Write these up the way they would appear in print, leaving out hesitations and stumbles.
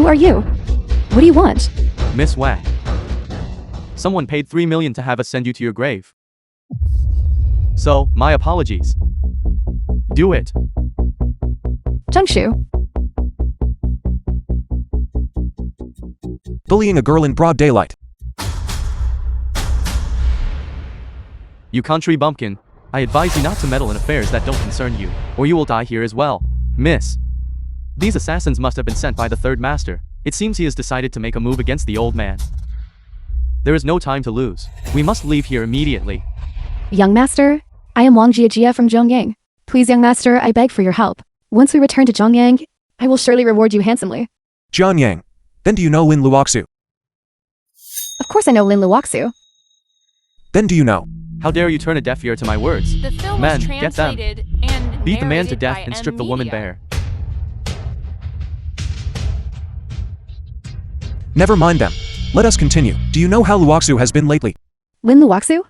Who are you? What do you want? Miss Wang. Someone paid 3 million to have us send you to your grave. So, my apologies. Do it. Zhengshu. Bullying a girl in broad daylight. You country bumpkin, I advise you not to meddle in affairs that don't concern you, or you will die here as well. Miss. These assassins must have been sent by the third master. It seems he has decided to make a move against the old man. There is no time to lose. We must leave here immediately. Young master, I am Wang Jiajia from Zhongyang. Please, young master, I beg for your help. Once we return to Zhongyang, I will surely reward you handsomely. Jianyang. Then do you know Lin Luoxu? Of course I know Lin Luoxu. Then do you know? How dare you turn a deaf ear to my words? The film Men, was get them. translated and Beat the man to narrated death by and strip the M woman Media. bare. Never mind them. Let us continue. Do you know how Luoxu has been lately? Lin Luoxu?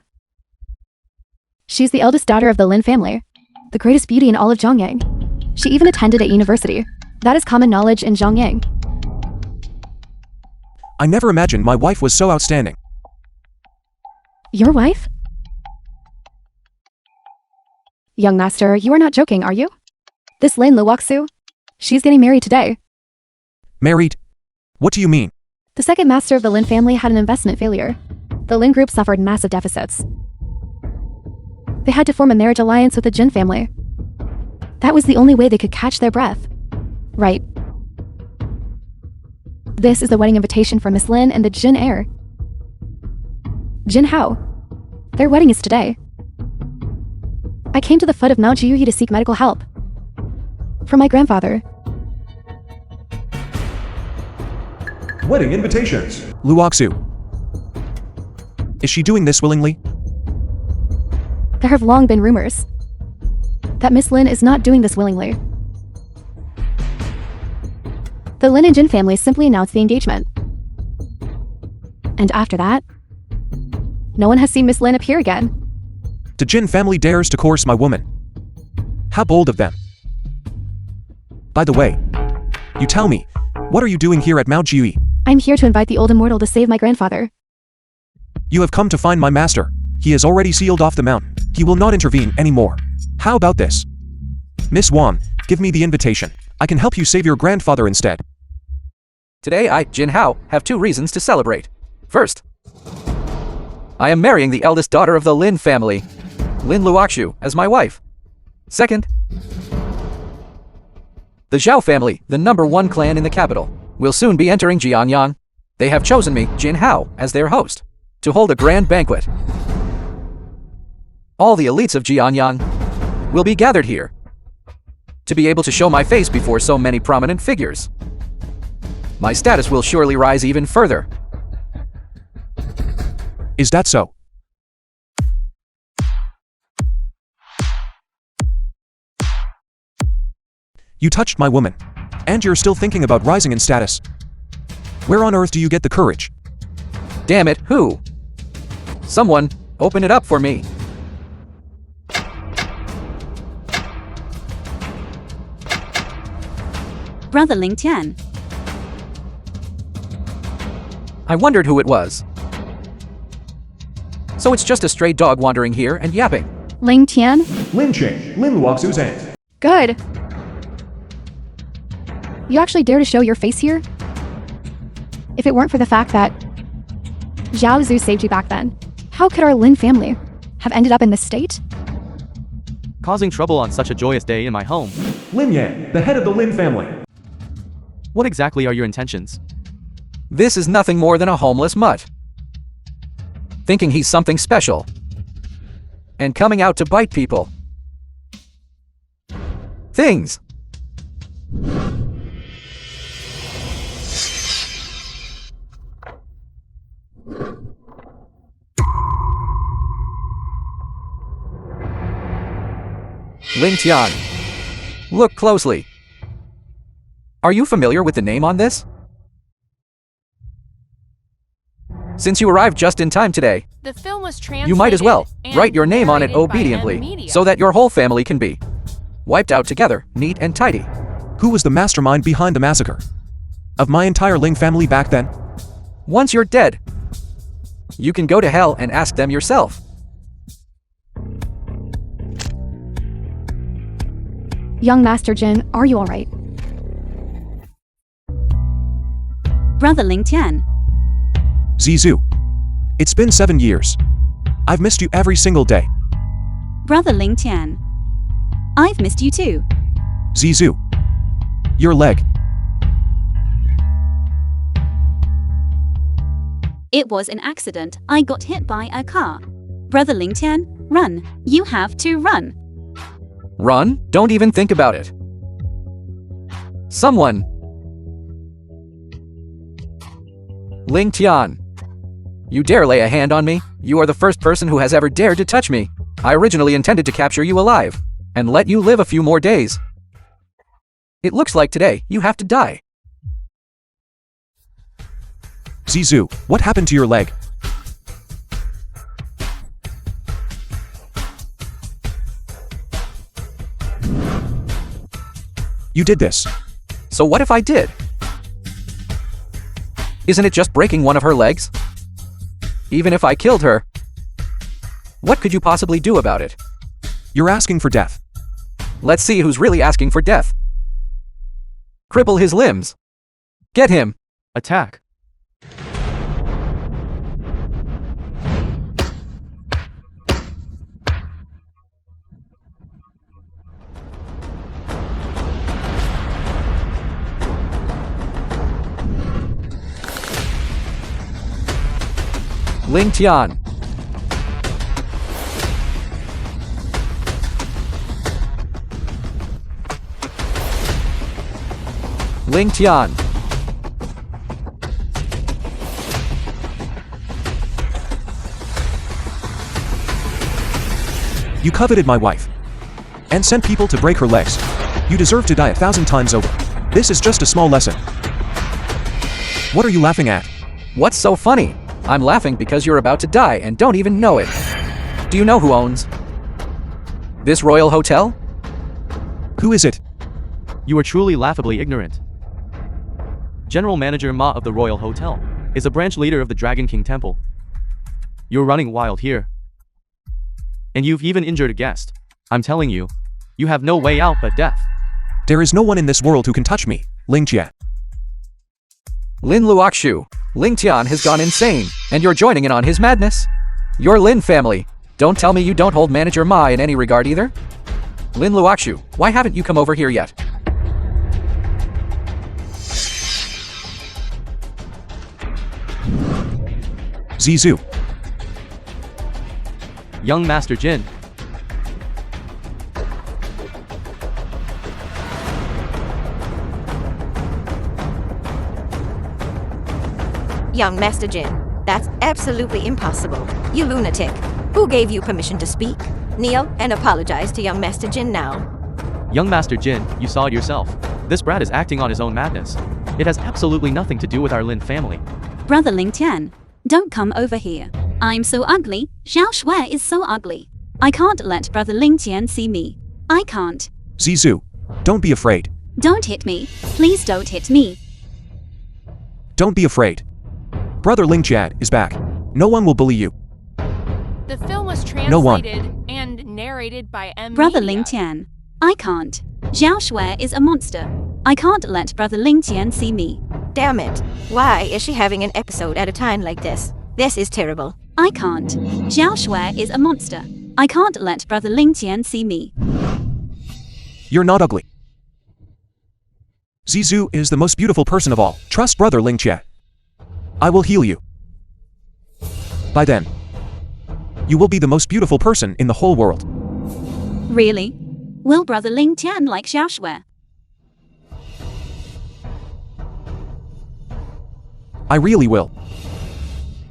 She's the eldest daughter of the Lin family, the greatest beauty in all of Zhongyang. She even attended at university. That is common knowledge in Zhongyang. I never imagined my wife was so outstanding. Your wife? Young master, you are not joking, are you? This Lin Luoxu? She's getting married today. Married? What do you mean? The second master of the Lin family had an investment failure. The Lin group suffered massive deficits. They had to form a marriage alliance with the Jin family. That was the only way they could catch their breath. Right. This is the wedding invitation for Miss Lin and the Jin heir. Jin Hao. Their wedding is today. I came to the foot of Mount Jiuyi to seek medical help. For my grandfather. Wedding invitations. Luoxu. Is she doing this willingly? There have long been rumors that Miss Lin is not doing this willingly. The Lin and Jin families simply announced the engagement. And after that, no one has seen Miss Lin appear again. The Jin family dares to coerce my woman. How bold of them. By the way, you tell me, what are you doing here at Mount Jiuyi? I'm here to invite the old immortal to save my grandfather. You have come to find my master. He has already sealed off the mountain. He will not intervene anymore. How about this? Miss Wang, give me the invitation. I can help you save your grandfather instead. Today I, Jin Hao, have 2 reasons to celebrate. First, I am marrying the eldest daughter of the Lin family, Lin Luoxu, as my wife. Second, the Zhao family, the #1 clan in the capital, will soon be entering Jianyang. They have chosen me, Jin Hao, as their host, to hold a grand banquet. All the elites of Jianyang will be gathered here to be able to show my face before so many prominent figures. My status will surely rise even further. Is that so? You touched my woman. And you're still thinking about rising in status. Where on earth do you get the courage? Damn it, who? Someone, open it up for me. Brother Ling Tian. I wondered who it was. So it's just a stray dog wandering here and yapping. Ling Tian? Lin Qing, Lin Luoxu's aunt. Good. You actually dare to show your face here? If it weren't for the fact that Zhao Zhu saved you back then, how could our Lin family have ended up in this state? Causing trouble on such a joyous day in my home. Lin Yan, the head of the Lin family. What exactly are your intentions? This is nothing more than a homeless mutt, thinking he's something special, and coming out to bite people. Things. Ling Tian, look closely. Are you familiar with the name on this? Since you arrived just in time today, The film was translated you might as well and write your name on it narrated by M obediently, Media. so that your whole family can be wiped out together, neat and tidy. Who was the mastermind behind the massacre? Of my entire Ling family back then? Once you're dead, you can go to hell and ask them yourself. Young Master Jin, are you alright? Brother Ling Tian. Zizou. It's been 7 years. I've missed you every single day. Brother Ling Tian. I've missed you too. Zizou. Your leg. It was an accident. I got hit by a car. Brother Ling Tian, run. You have to run. Run? Don't even think about it. Someone. Ling Tian. You dare lay a hand on me? You are the first person who has ever dared to touch me. I originally intended to capture you alive and let you live a few more days. It looks like today you have to die. Zizou, what happened to your leg? You did this. So what if I did? Isn't it just breaking one of her legs? Even if I killed her, what could you possibly do about it? You're asking for death. Let's see who's really asking for death. Cripple his limbs. Get him. Attack. Ling Tian. Ling Tian. You coveted my wife. And sent people to break her legs. You deserve to die 1,000 times over. This is just a small lesson. What are you laughing at? What's so funny? I'm laughing because you're about to die and don't even know it. Do you know who owns this royal hotel? Who is it? You are truly laughably ignorant. General Manager Ma of the Royal Hotel is a branch leader of the Dragon King Temple. You're running wild here. And you've even injured a guest. I'm telling you, you have no way out but death. There is no one in this world who can touch me, Ling Jie. Lin Luoxu. Ling Tian has gone insane, and you're joining in on his madness? You're Lin family. Don't tell me you don't hold Manager Ma in any regard either? Lin Luoxu, why haven't you come over here yet? Zizou. Young Master Jin. Young Master Jin, that's absolutely impossible. You lunatic. Who gave you permission to speak? Kneel and apologize to young Master Jin now. Young Master Jin, you saw it yourself. This brat is acting on his own madness. It has absolutely nothing to do with our Lin family. Brother Ling Tian, don't come over here. I'm so ugly. Xiao Shui is so ugly. I can't let Brother Ling Tian see me. I can't. Zizou, don't be afraid. Don't hit me. Please don't hit me. Don't be afraid. Brother Ling Jie is back. No one will bully you. The film was No one. translated and narrated by M. Brother Media. Ling Tian, I can't. Xiao Shui is a monster. I can't let Brother Ling Tian see me. Damn it. Why is she having an episode at a time like this? This is terrible. I can't. Xiao Shui is a monster. I can't let Brother Ling Tian see me. You're not ugly. Zizou is the most beautiful person of all. Trust Brother Ling Jie. I will heal you. By then, you will be the most beautiful person in the whole world. Really? Will Brother Ling Tian like Xiao Shui? I really will.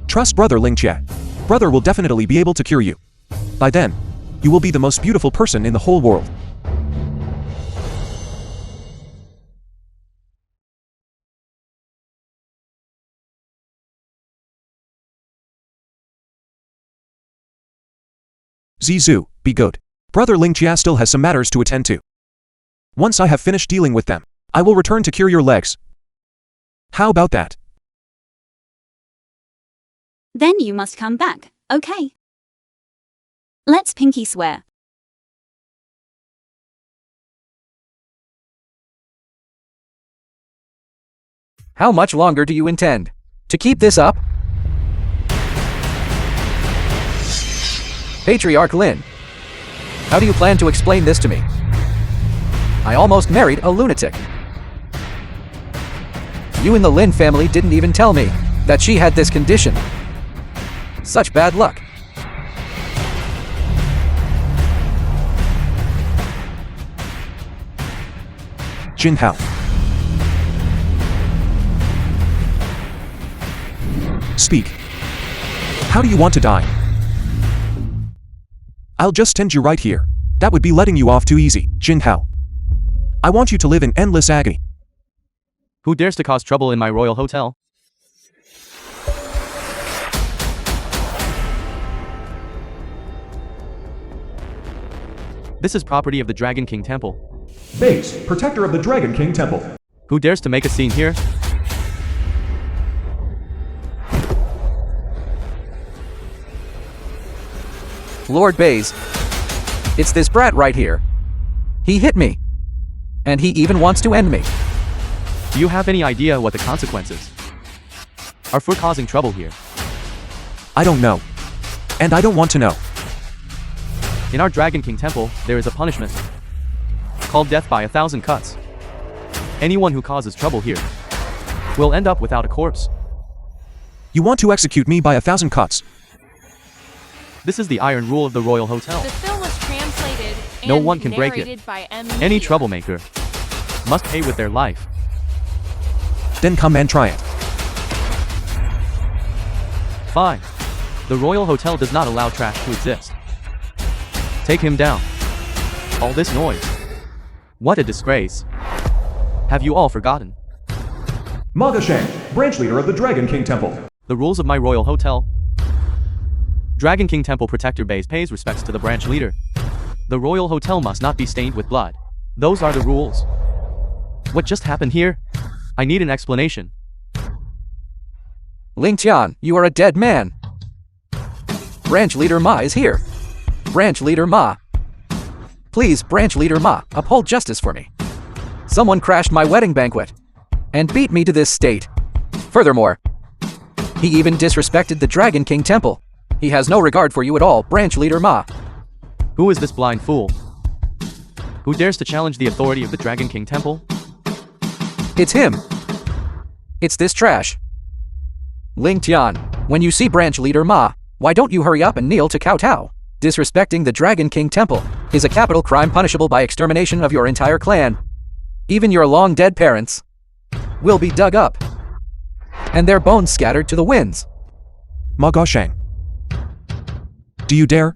Trust Brother Ling Jie. Brother will definitely be able to cure you. By then, you will be the most beautiful person in the whole world. Zizou, be good. Brother Ling Jie still has some matters to attend to. Once I have finished dealing with them, I will return to cure your legs. How about that? Then you must come back, okay? Let's pinky swear. How much longer do you intend to keep this up? Patriarch Lin, how do you plan to explain this to me? I almost married a lunatic. You and the Lin family didn't even tell me that she had this condition. Such bad luck. Jin Hao. Speak. How do you want to die? I'll just end you right here. That would be letting you off too easy, Jin Hao. I want you to live in endless agony. Who dares to cause trouble in my royal hotel? This is property of the Dragon King Temple. Base, protector of the Dragon King Temple. Who dares to make a scene here? Lord Bays, it's this brat right here. He hit me. And he even wants to end me. Do you have any idea what the consequences are for causing trouble here? I don't know. And I don't want to know. In our Dragon King Temple, there is a punishment called death by 1,000 cuts. Anyone who causes trouble here will end up without a corpse. You want to execute me by 1,000 cuts? This is the iron rule of the Royal Hotel. The film was translated and No one can break it. narrated by M. Any troublemaker must pay with their life. Then come and try it. Fine. The Royal Hotel does not allow trash to exist. Take him down. All this noise. What a disgrace. Have you all forgotten Ma Gashang, branch leader of the Dragon King Temple. the rules of my Royal Hotel? Dragon King Temple Protector Bays pays respects to the branch leader. The Royal Hotel must not be stained with blood. Those are the rules. What just happened here? I need an explanation. Ling Tian, you are a dead man. Branch Leader Ma is here. Branch Leader Ma. Please, Branch Leader Ma, uphold justice for me. Someone crashed my wedding banquet and beat me to this state. Furthermore, he even disrespected the Dragon King Temple. He has no regard for you at all, Branch Leader Ma. Who is this blind fool? Who dares to challenge the authority of the Dragon King Temple? It's him. It's this trash. Ling Tian, when you see Branch Leader Ma, why don't you hurry up and kneel to kowtow? Disrespecting the Dragon King Temple is a capital crime punishable by extermination of your entire clan. Even your long-dead parents will be dug up and their bones scattered to the winds. Ma Gashang. Do you dare?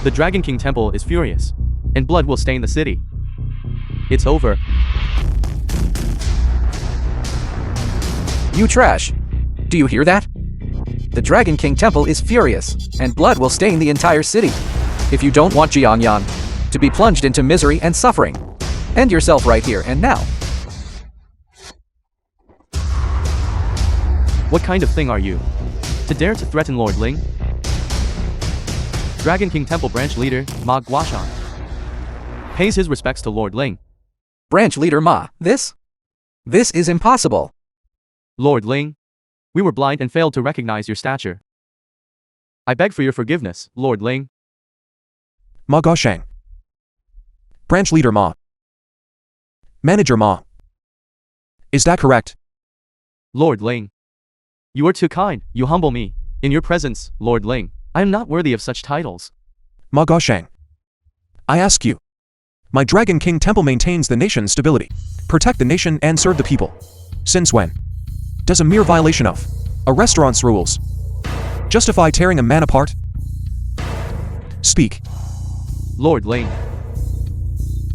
The Dragon King Temple is furious, and blood will stain the city. It's over. You trash. Do you hear that? The Dragon King Temple is furious, and blood will stain the entire city. If you don't want Jiangyan to be plunged into misery and suffering, end yourself right here and now. What kind of thing are you to dare to threaten Lord Ling? Dragon King Temple Branch Leader, Ma Guashan, pays his respects to Lord Ling. Branch Leader Ma, this is impossible. Lord Ling, we were blind and failed to recognize your stature. I beg for your forgiveness, Lord Ling. Ma Gashang. Branch Leader Ma. Manager Ma. Is that correct? Lord Ling, you are too kind, you humble me. In your presence, Lord Ling, I am not worthy of such titles. Ma Gashang. I ask you. My Dragon King Temple maintains the nation's stability, protect the nation and serve the people. Since when does a mere violation of a restaurant's rules justify tearing a man apart? Speak. Lord Ling,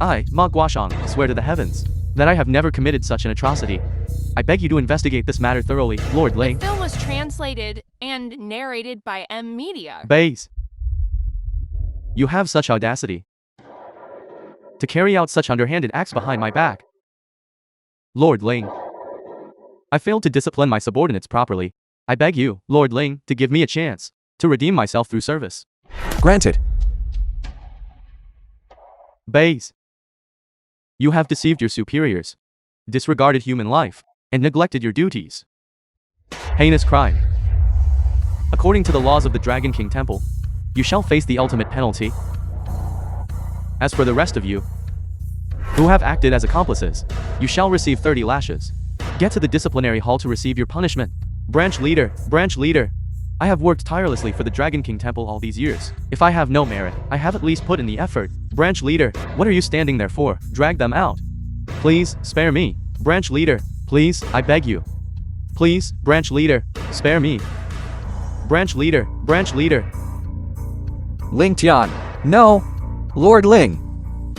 I, Ma Guashang, swear to the heavens that I have never committed such an atrocity. I beg you to investigate this matter thoroughly, Lord Ling. The film was translated and narrated by M. Media. Bays, you have such audacity. to carry out such underhanded acts behind my back. Lord Ling. I failed to discipline my subordinates properly. I beg you, Lord Ling, to give me a chance to redeem myself through service. Granted. Bays. You have deceived your superiors, disregarded human life, and neglected your duties. Heinous crime. According to the laws of the Dragon King Temple, you shall face the ultimate penalty. As for the rest of you, who have acted as accomplices, you shall receive 30 lashes. Get to the disciplinary hall to receive your punishment. Branch leader, I have worked tirelessly for the Dragon King Temple all these years. If I have no merit, I have at least put in the effort. Branch leader, what are you standing there for? Drag them out. Please, spare me. Branch leader, please, I beg you. Please, branch leader, spare me. Branch leader. Ling Tian. No. Lord Ling.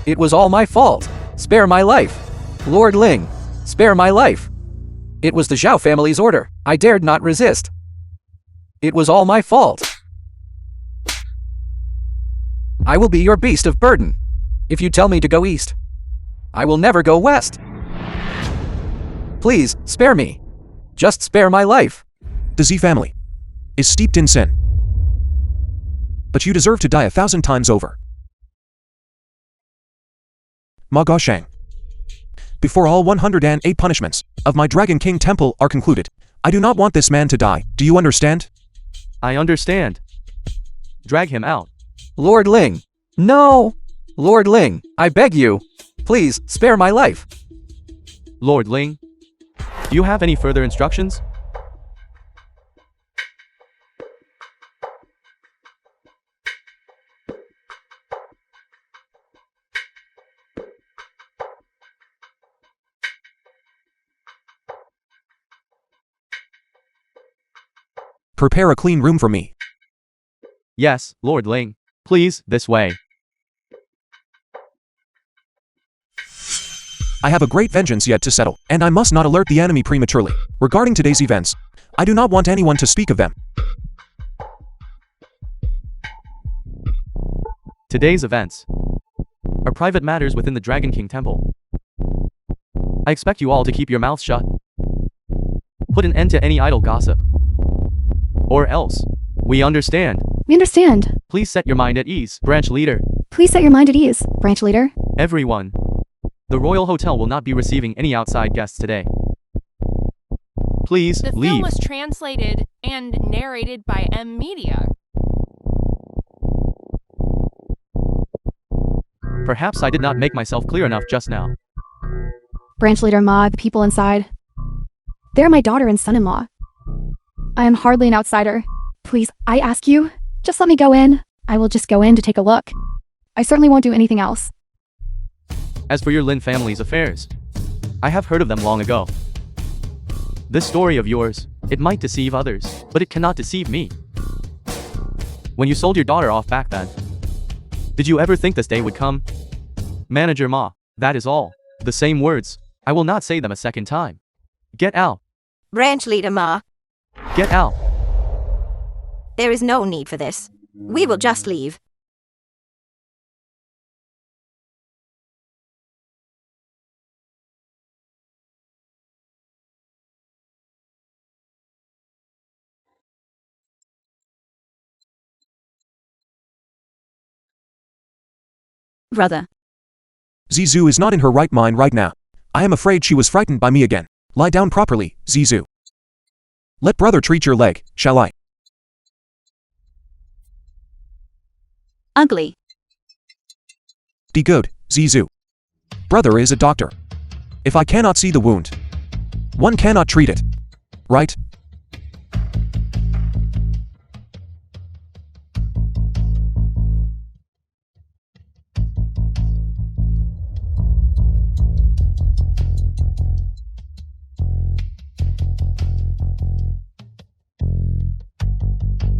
It was all my fault. Spare my life. Lord Ling. Spare my life. It was the Zhao family's order. I dared not resist. It was all my fault. I will be your beast of burden. If you tell me to go east, I will never go west. Please, spare me. Just spare my life. The Z family is steeped in sin. But you deserve to die 1,000 times over. Ma Gaoshang. Before all 108 punishments of my Dragon King Temple are concluded, I do not want this man to die. Do you understand? I understand. Drag him out. Lord Ling. No! Lord Ling, I beg you. Please, spare my life. Lord Ling, do you have any further instructions? Prepare a clean room for me. Yes, Lord Ling. Please, this way. I have a great vengeance yet to settle, and I must not alert the enemy prematurely. Regarding today's events, I do not want anyone to speak of them. Today's events are private matters within the Dragon King Temple. I expect you all to keep your mouths shut. Put an end to any idle gossip. Or else. We understand. We understand. Please set your mind at ease, branch leader. Please set your mind at ease, branch leader. Everyone. The Royal Hotel will not be receiving any outside guests today. Please, The leave. film was translated and narrated by M Media. Perhaps I did not make myself clear enough just now. Branch leader Ma, the people inside. They're my daughter and son-in-law. I am hardly an outsider. Please, I ask you, just let me go in. I will just go in to take a look. I certainly won't do anything else. As for your Lin family's affairs, I have heard of them long ago. This story of yours, it might deceive others, but it cannot deceive me. When you sold your daughter off back then, did you ever think this day would come? Manager Ma, that is all. The same words. I will not say them a second time. Get out. Branch leader Ma, Get out. there is no need for this. We will just leave. Brother. Zizou is not in her right mind right now. I am afraid she was frightened by me again. Lie down properly, Zizou. Let brother treat your leg, shall I? Ugly. Be good, Zizou. Brother is a doctor. If I cannot see the wound, one cannot treat it. Right?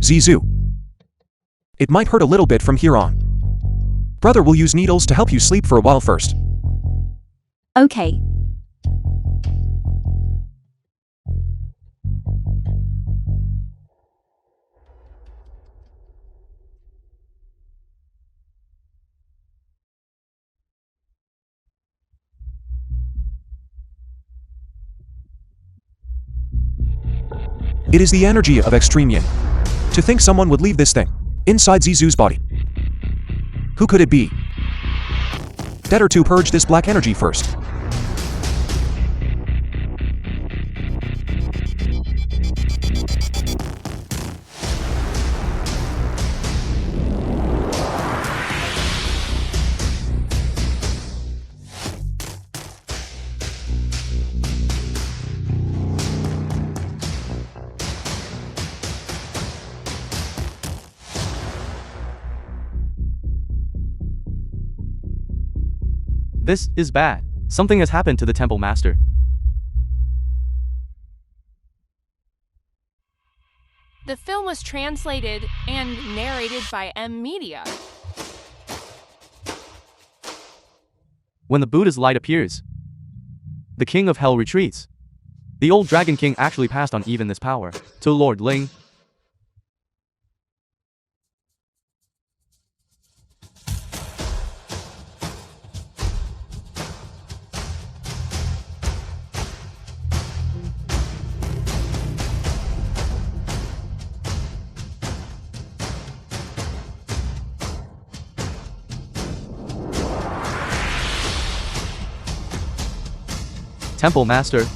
Zizou. It might hurt a little bit from here on. Brother will use needles to help you sleep for a while first. Okay. It is the energy of extreme yin. To think someone would leave this thing inside Zizu's body. Who could it be? Better to purge this black energy first. This is bad. Something has happened to the Temple Master. The film was translated and narrated by M Media. When the Buddha's light appears, the King of Hell retreats. The old Dragon King actually passed on even this power to Lord Ling. Temple Master.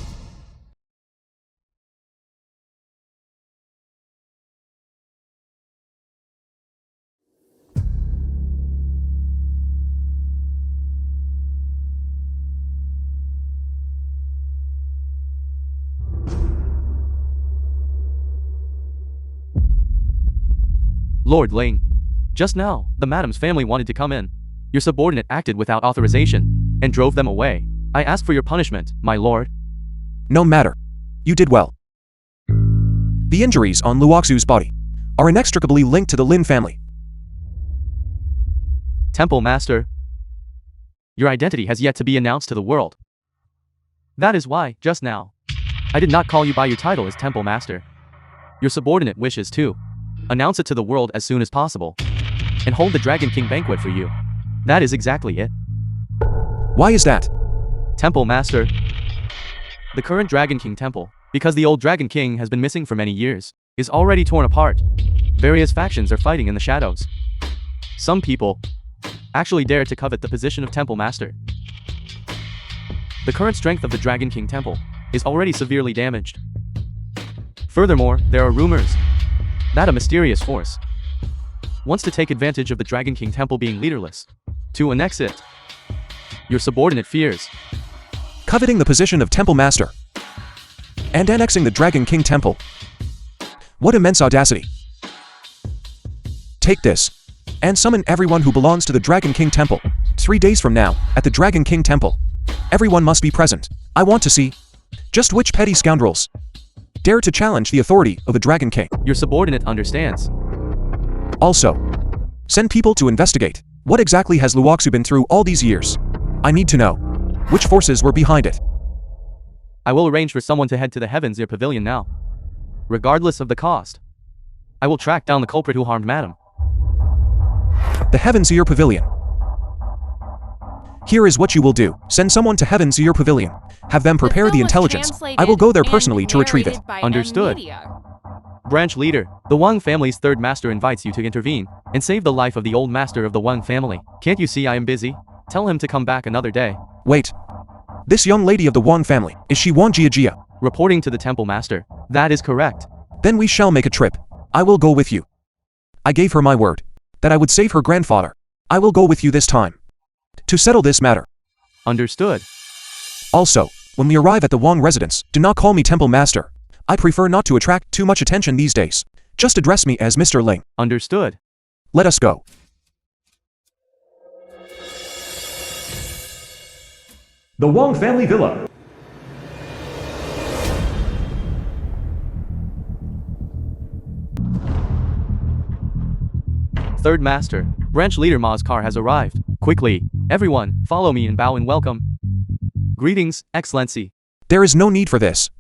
Lord Ling. Just now, the madam's family wanted to come in. Your subordinate acted without authorization and drove them away. I ask for your punishment, my lord. No matter. You did well. The injuries on Luoxu's body are inextricably linked to the Lin family. Temple Master. Your identity has yet to be announced to the world. That is why, just now, I did not call you by your title as Temple Master. Your subordinate wishes to announce it to the world as soon as possible and hold the Dragon King banquet for you. That is exactly it. Why is that? Temple Master. The current Dragon King temple, because the old Dragon King has been missing for many years, is already torn apart. Various factions are fighting in the shadows. Some people actually dare to covet the position of Temple Master. The current strength of the Dragon King temple is already severely damaged. Furthermore, there are rumors that a mysterious force wants to take advantage of the Dragon King temple being leaderless to annex it. Your subordinate fears Coveting the position of Temple Master and annexing the Dragon King temple. What immense audacity. Take this and summon everyone who belongs to the Dragon King temple. 3 days from now, at the Dragon King temple. Everyone must be present. I want to see just which petty scoundrels dare to challenge the authority of the Dragon King. Your subordinate understands. Also, send people to investigate what exactly has Luoxu been through all these years. I need to know which forces were behind it. I will arrange for someone to head to the Heavens Ear Pavilion now. Regardless of the cost, I will track down the culprit who harmed Madam. The Heavens Ear Pavilion. Here is what you will do. Send someone to Heavens Ear Pavilion. Have them prepare the intelligence. I will go there personally to retrieve it. Understood. Branch leader, the Wang family's third master invites you to intervene and save the life of the old master of the Wang family. Can't you see I am busy? Tell him to come back another day. Wait. This young lady of the Wang family, is she Wang Jiajia? Reporting to the temple master. That is correct. Then we shall make a trip. I will go with you. I gave her my word that I would save her grandfather. I will go with you this time to settle this matter. Understood. Also, when we arrive at the Wang residence, do not call me Temple Master. I prefer not to attract too much attention these days. Just address me as Mr. Ling. Understood. Let us go. The Wang family villa. Third master, branch leader Ma's car has arrived. Quickly, everyone, follow me and bow in welcome. Greetings, Excellency. There is no need for this.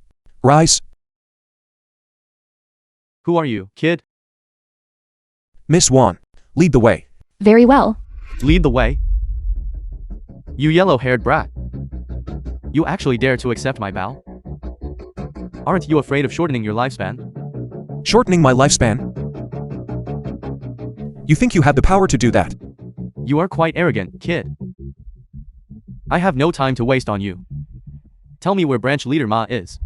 Rise. Who are you, kid? Miss Wan, lead the way. Very well. Lead the way? You yellow-haired brat. You actually dare to accept my bow? Aren't you afraid of shortening your lifespan? Shortening my lifespan? You think you have the power to do that? You are quite arrogant, kid. I have no time to waste on you. Tell me where branch leader Ma is.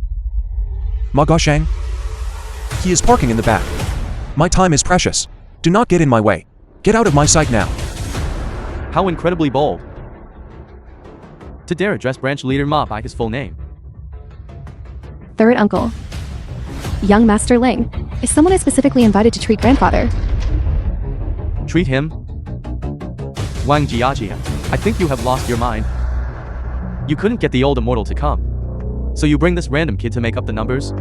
Ma Gaoshang? He is parking in the back. My time is precious. Do not get in my way. Get out of my sight now. How incredibly bold. To dare address branch leader Ma by his full name. Third uncle. Young Master Ling. Is someone I specifically invited to treat grandfather? Treat him? Wang Jiajia, I think you have lost your mind. You couldn't get the old immortal to come. So you bring this random kid to make up the numbers?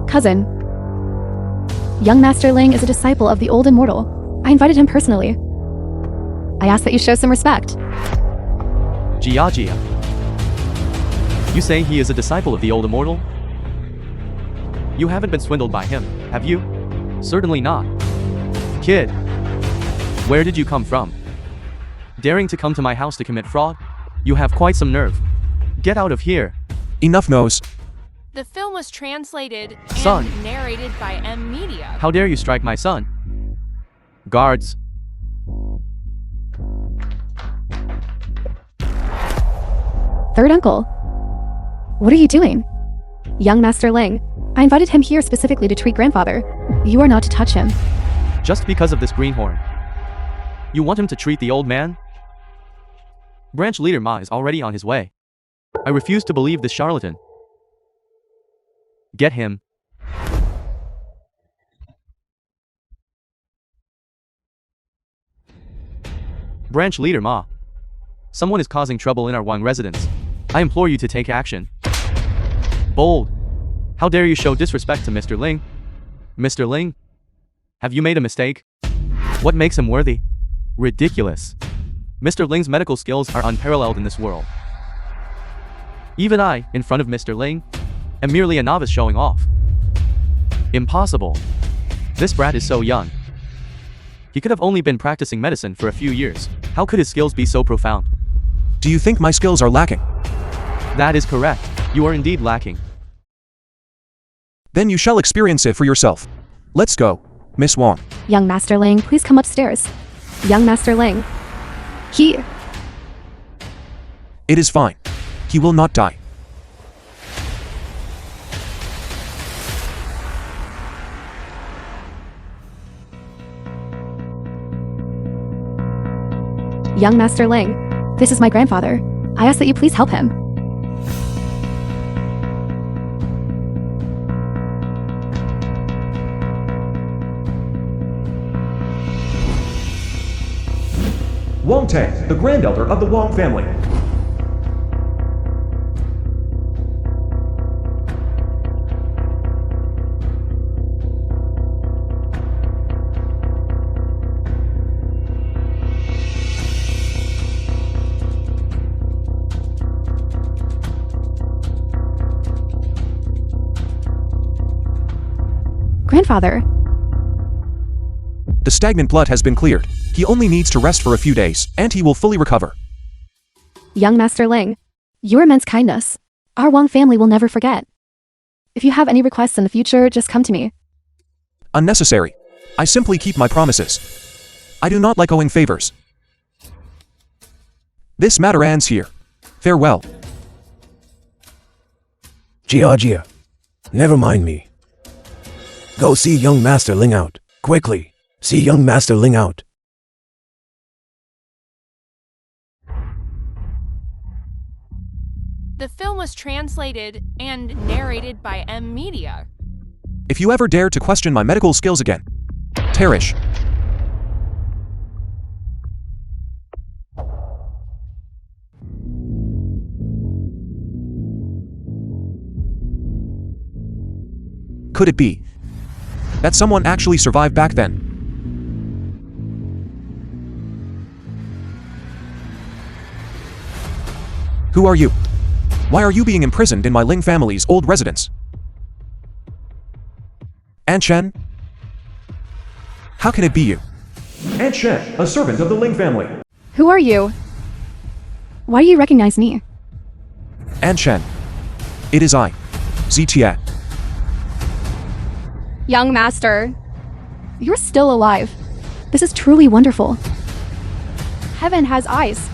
Cousin. Young Master Ling is a disciple of the old immortal. I invited him personally. I ask that you show some respect. Jiajia. You say he is a disciple of the old immortal? You haven't been swindled by him, have you? Certainly not. Kid. Where did you come from? Daring to come to my house to commit fraud? You have quite some nerve. Get out of here. Enough nose. The film was translated and Son. narrated by M Media. How dare you strike my son? Guards. Third uncle. What are you doing? Young Master Ling. I invited him here specifically to treat grandfather. You are not to touch him. Just because of this greenhorn. You want him to treat the old man? Branch leader Ma is already on his way. I refuse to believe this charlatan. Get him. Branch leader Ma. Someone is causing trouble in our Wang residence. I implore you to take action. Bold. How dare you show disrespect to Mr. Ling? Mr. Ling? Have you made a mistake? What makes him worthy? Ridiculous. Mr. Ling's medical skills are unparalleled in this world. Even I, in front of Mr. Ling, am merely a novice showing off. Impossible. This brat is so young. He could have only been practicing medicine for a few years. How could his skills be so profound? Do you think my skills are lacking? That is correct. You are indeed lacking. Then you shall experience it for yourself. Let's go, Miss Wang. Young Master Ling, please come upstairs. Young Master Ling. He... It is fine. He will not die. Young Master Ling. This is my grandfather. I ask that you please help him. Wang Tang, the grandelder of the Wang family. Grandfather. The stagnant blood has been cleared. He only needs to rest for a few days, and he will fully recover. Young Master Ling. Your immense kindness. Our Wang family will never forget. If you have any requests in the future, just come to me. Unnecessary. I simply keep my promises. I do not like owing favors. This matter ends here. Farewell. Georgia, never mind me. Go see young Master Ling out. Quickly. See young Master Ling out. The film was translated and narrated by M Media. If you ever dare to question my medical skills again, Tarish. Could it be that someone actually survived back then? Who are you? Why are you being imprisoned in my Ling family's old residence? Aunt Shen? How can it be you? Aunt Shen, a servant of the Ling family. Who are you? Why do you recognize me? Aunt Shen. It is I, Zitia. Young master. You're still alive. This is truly wonderful. Heaven has eyes.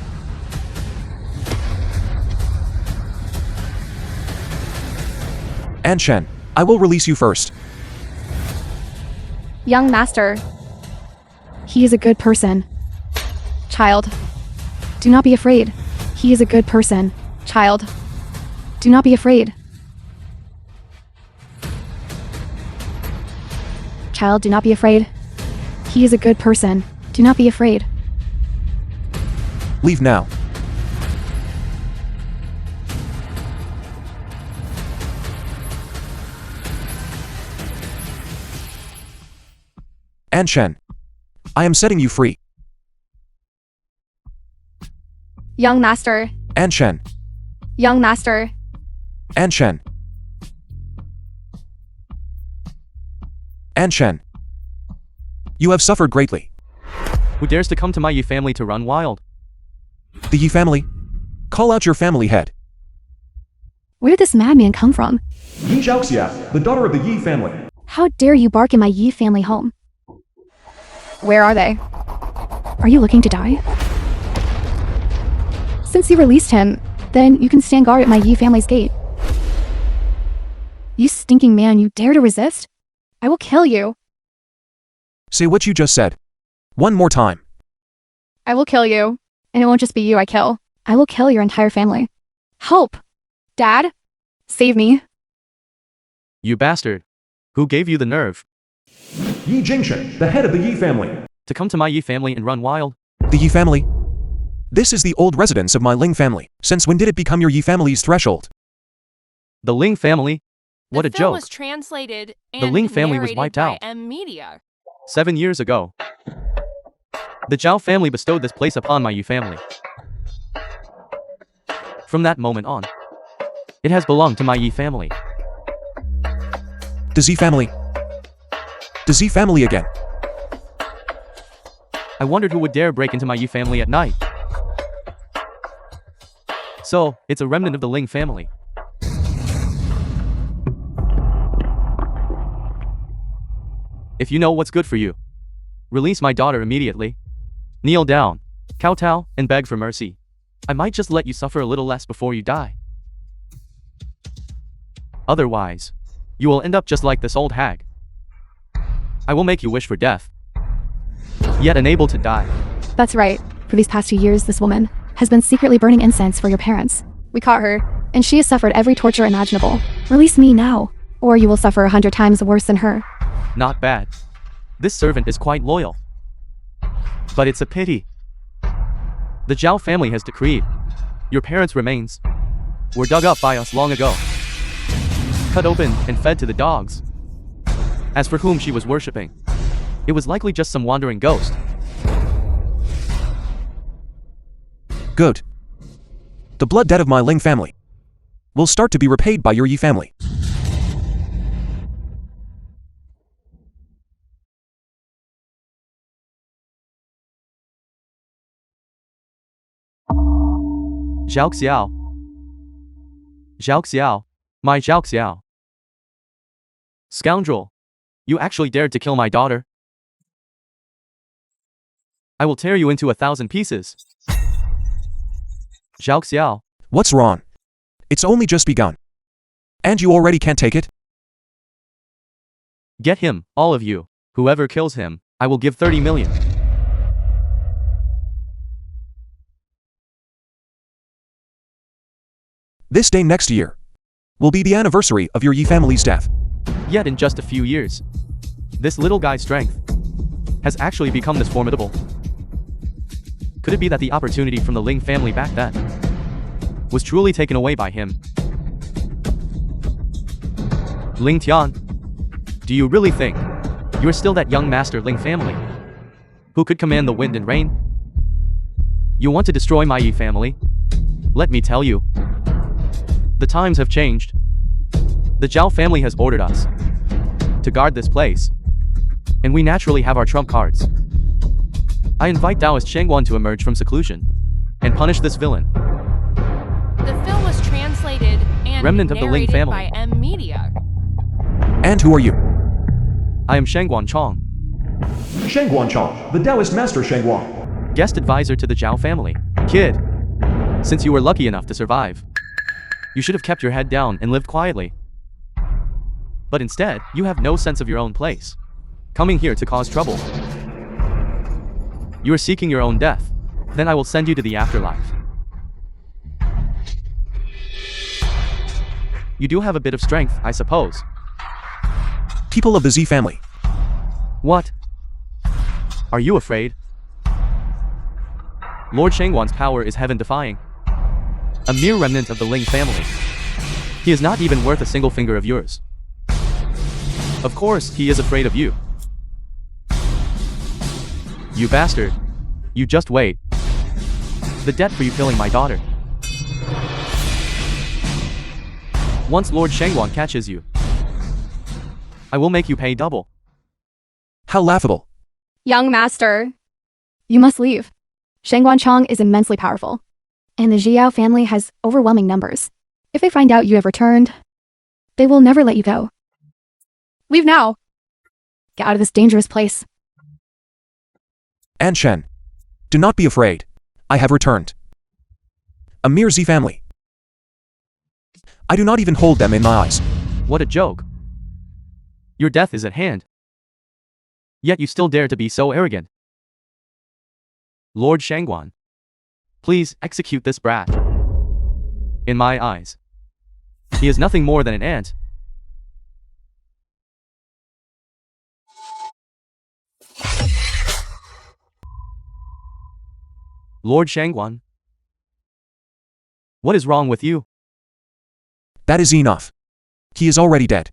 And Shen, I will release you first. Young master. He is a good person. Child. Do not be afraid. He is a good person. Child. Do not be afraid. Child, do not be afraid. He is a good person. Do not be afraid. Leave now. And Shen, I am setting you free. Young master. And Shen, Young master. and Shen. And Shen, you have suffered greatly. Who dares to come to my Yi family to run wild? The Yi family? Call out your family head. Where did this madman come from? Yi Xiaoxia, the daughter of the Yi family. How dare you bark in my Yi family home? Where are they? Are you looking to die? Since you released him, then you can stand guard at my Yi family's gate. You stinking man, you dare to resist? I will kill you. Say what you just said. One more time. I will kill you. And it won't just be you I kill. I will kill your entire family. Help! Dad? Save me. You bastard. Who gave you the nerve Yi Jingshen, the head of the Yi family. to come to my Yi family and run wild? The Yi family? This is the old residence of my Ling family. Since when did it become your Yi family's threshold? The Ling family? What the a film joke. was translated and The Ling family was narrated wiped by out. M Media. 7 years ago. The Zhao family bestowed this place upon my Yi family. From that moment on, it has belonged to my Yi family. The Z family? The Z family again. I wondered who would dare break into my Yi family at night. So, it's a remnant of the Ling family. If you know what's good for you, release my daughter immediately. Kneel down, kowtow, and beg for mercy. I might just let you suffer a little less before you die. Otherwise, you will end up just like this old hag. I will make you wish for death, yet unable to die. That's right. For these past 2 years, this woman has been secretly burning incense for your parents. We caught her, and she has suffered every torture imaginable. Release me now, or you will suffer 100 times worse than her. Not bad. This servant is quite loyal. But it's a pity. The Zhao family has decreed your parents' remains were dug up by us long ago, cut open and fed to the dogs. As for whom she was worshipping, it was likely just some wandering ghost. Good. The blood debt of my Ling family will start to be repaid by your Yi family. Zhao Xiao. Zhao Xiao. My Zhao Xiao. Scoundrel. You actually dared to kill my daughter. I will tear you into 1,000 pieces. Zhao Xiao. What's wrong? It's only just begun. And you already can't take it? Get him, all of you. Whoever kills him, I will give 30 million. This day next year will be the anniversary of your Yi family's death. Yet in just a few years, this little guy's strength has actually become this formidable. Could it be that the opportunity from the Ling family back then was truly taken away by him? Ling Tian, do you really think you're still that young master Ling family who could command the wind and rain? You want to destroy my Yi family? Let me tell you, the times have changed. The Zhao family has ordered us to guard this place, and we naturally have our trump cards. I invite Taoist Shangguan to emerge from seclusion and punish this villain. The film was translated and Remnant of the Ling narrated family. by M Media. And who are you? I am Shangguan Chong, Shangguan Chong, the Taoist master Shangguan. guest advisor to the Zhao family. Kid, since you were lucky enough to survive, you should have kept your head down and lived quietly. But instead, you have no sense of your own place, coming here to cause trouble. You are seeking your own death. Then I will send you to the afterlife. You do have a bit of strength, I suppose. People of the Z family. What? Are you afraid? Lord Shangguan's power is heaven-defying. A mere remnant of the Ling family. He is not even worth a single finger of yours. Of course, he is afraid of you. You bastard. You just wait. The debt for you killing my daughter. Once Lord Shangguan catches you, I will make you pay double. How laughable. Young master, you must leave. Shangguan Chong is immensely powerful, and the Jiao family has overwhelming numbers. If they find out you have returned, they will never let you go. Leave now. Get out of this dangerous place. An Shen. Do not be afraid. I have returned. A mere Z family. I do not even hold them in my eyes. What a joke. Your death is at hand. Yet you still dare to be so arrogant. Lord Shangguan, please execute this brat. In my eyes, he is nothing more than an ant. Lord Shangguan, what is wrong with you? That is enough. He is already dead.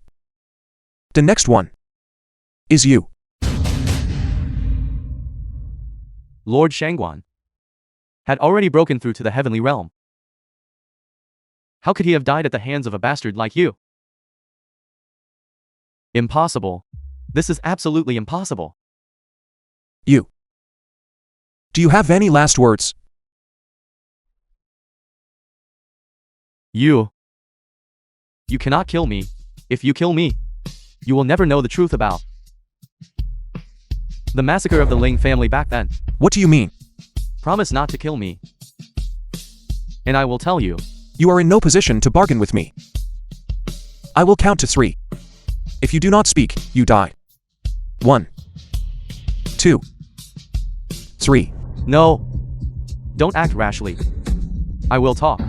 The next one is you. Lord Shangguan had already broken through to the heavenly realm. How could he have died at the hands of a bastard like you? Impossible. This is absolutely impossible. You. Do you have any last words? You cannot kill me. If you kill me, you will never know the truth about the massacre of the Ling family back then. What do you mean? Promise not to kill me, and I will tell you. You are in no position to bargain with me. I will count to 3. If you do not speak, you die. 1, 2, 3. No. Don't act rashly. I will talk.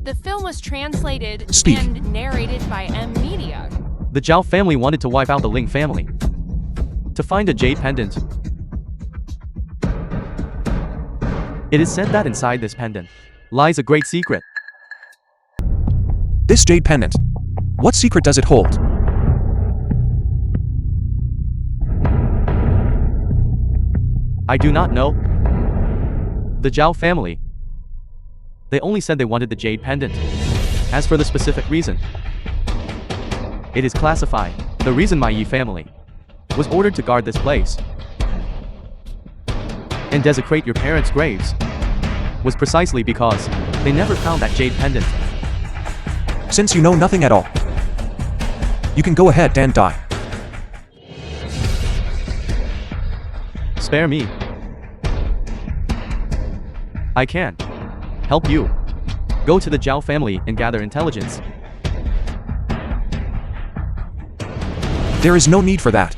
The film was translated Speak. and narrated by M Media. The Zhao family wanted to wipe out the Ling family to find a jade pendant. It is said that inside this pendant lies a great secret. This jade pendant. What secret does it hold? I do not know. The Zhao family, they only said they wanted the jade pendant. As for the specific reason, it is classified. The reason my Yi family was ordered to guard this place and desecrate your parents' graves was precisely because they never found that jade pendant. Since you know nothing at all, you can go ahead and die. Spare me. I can help you. Go to the Zhao family and gather intelligence. There is no need for that.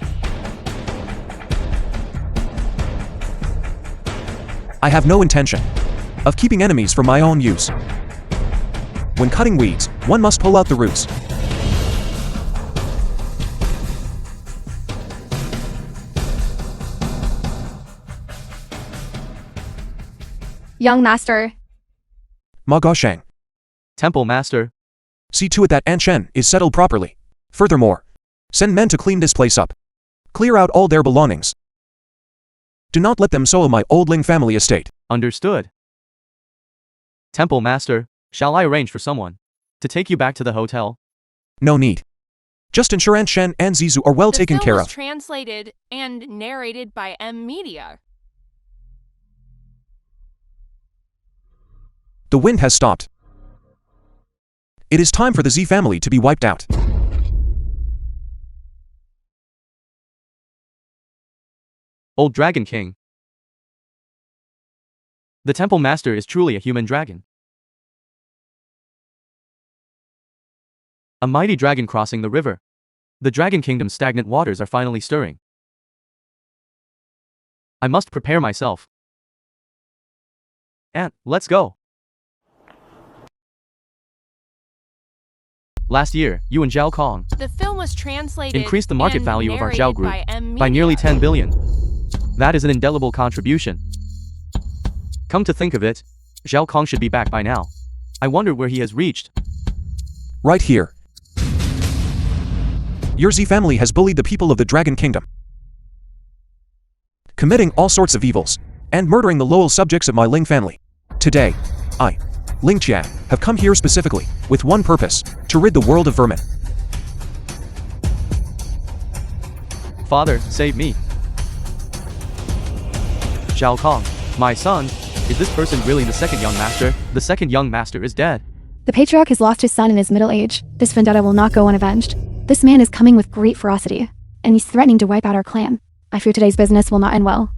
I have no intention of keeping enemies for my own use. When cutting weeds, one must pull out the roots. Young master, Ma Gaosheng, Temple Master, see to it that An Shen is settled properly. Furthermore, send men to clean this place up. Clear out all their belongings. Do not let them soil my old Ling family estate. understood. Temple Master, shall I arrange for someone to take you back to the hotel? No need. Just ensure An Shen and Zizu are well taken care The film was of. translated and narrated by M Media. The wind has stopped. It is time for the Z family to be wiped out. Old Dragon King. The Temple Master is truly a human dragon. A mighty dragon crossing the river. The Dragon Kingdom's stagnant waters are finally stirring. I must prepare myself. And let's go. Last year, you and Zhao Kong The film was translated increased the market and value of our Zhao narrated group by M by nearly Media. 10 billion. That is an indelible contribution. Come to think of it, Zhao Kong should be back by now. I wonder where he has reached. Right here. Your Z family has bullied the people of the Dragon Kingdom, committing all sorts of evils, and murdering the loyal subjects of my Ling family. Today, I, Ling Qian, have come here specifically, with one purpose, to rid the world of vermin. Father, save me. Zhao Kong, my son, is this person really the second young master? The second young master is dead. The patriarch has lost his son in his middle age. This vendetta will not go unavenged. This man is coming with great ferocity, and he's threatening to wipe out our clan. I fear today's business will not end well.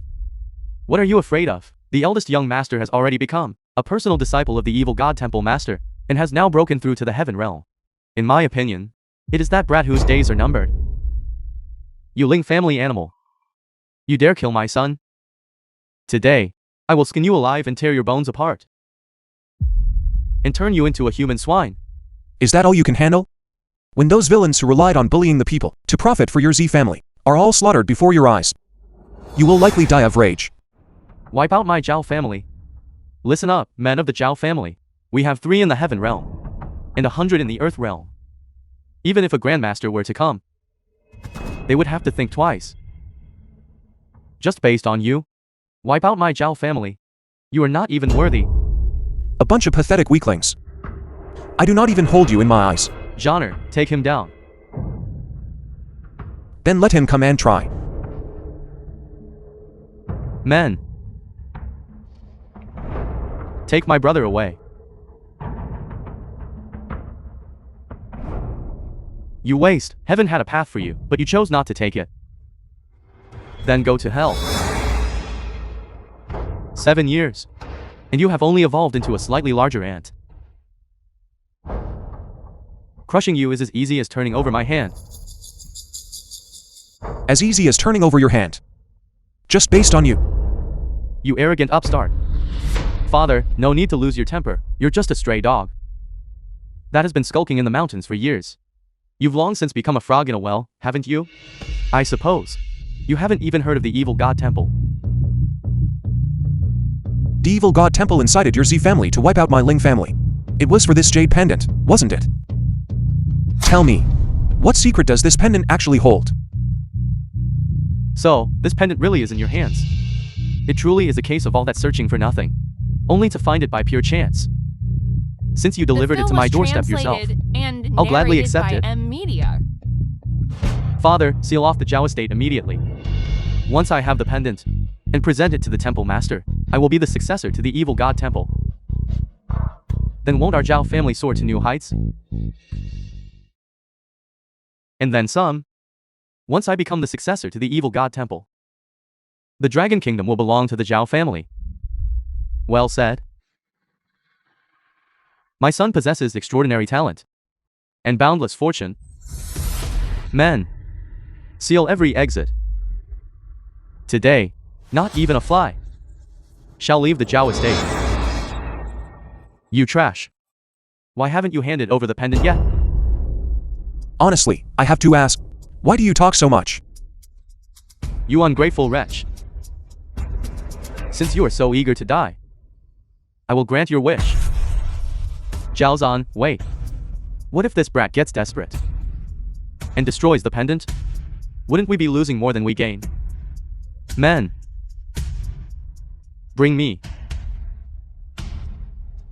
What are you afraid of? The eldest young master has already become a personal disciple of the evil god Temple Master, and has now broken through to the heaven realm. In my opinion, it is that brat whose days are numbered. You Ling family animal. You dare kill my son? Today, I will skin you alive and tear your bones apart. And turn you into a human swine. Is that all you can handle? When those villains who relied on bullying the people to profit for your Z family are all slaughtered before your eyes, you will likely die of rage. Wipe out my Zhao family. Listen up, men of the Zhao family. We have 3 in the heaven realm, and 100 in the earth realm. Even if a grandmaster were to come, they would have to think twice. Just based on you, wipe out my Zhao family. You are not even worthy. A bunch of pathetic weaklings. I do not even hold you in my eyes. Genre, take him down. Then let him come and try. Men, take my brother away. You waste. Heaven had a path for you, but you chose not to take it. Then go to hell. 7 years. And you have only evolved into a slightly larger ant. Crushing you is as easy as turning over my hand. As easy as turning over your hand. Just based on you. You arrogant upstart. Father, no need to lose your temper. You're just a stray dog that has been skulking in the mountains for years. You've long since become a frog in a well, haven't you? I suppose. You haven't even heard of the evil god temple. The evil god temple incited your Z family to wipe out my Ling family. It was for this jade pendant, wasn't it? Tell me, what secret does this pendant actually hold? So, this pendant really is in your hands. It truly is a case of all that searching for nothing, only to find it by pure chance. Since you delivered it to my doorstep yourself, I'll gladly accept it. M Media. Father, seal off the Zhao estate immediately. Once I have the pendant, and present it to the Temple Master, I will be the successor to the evil god temple. Then won't our Zhao family soar to new heights? And then some. Once I become the successor to the evil god temple, the Dragon Kingdom will belong to the Zhao family. Well said. My son possesses extraordinary talent and boundless fortune. Men, seal every exit. Today, not even a fly shall leave the Zhao estate. You trash. Why haven't you handed over the pendant yet? Honestly, I have to ask, why do you talk so much? You ungrateful wretch. Since you are so eager to die, I will grant your wish. Zhaozan, wait. What if this brat gets desperate and destroys the pendant? Wouldn't we be losing more than we gain? Men, bring me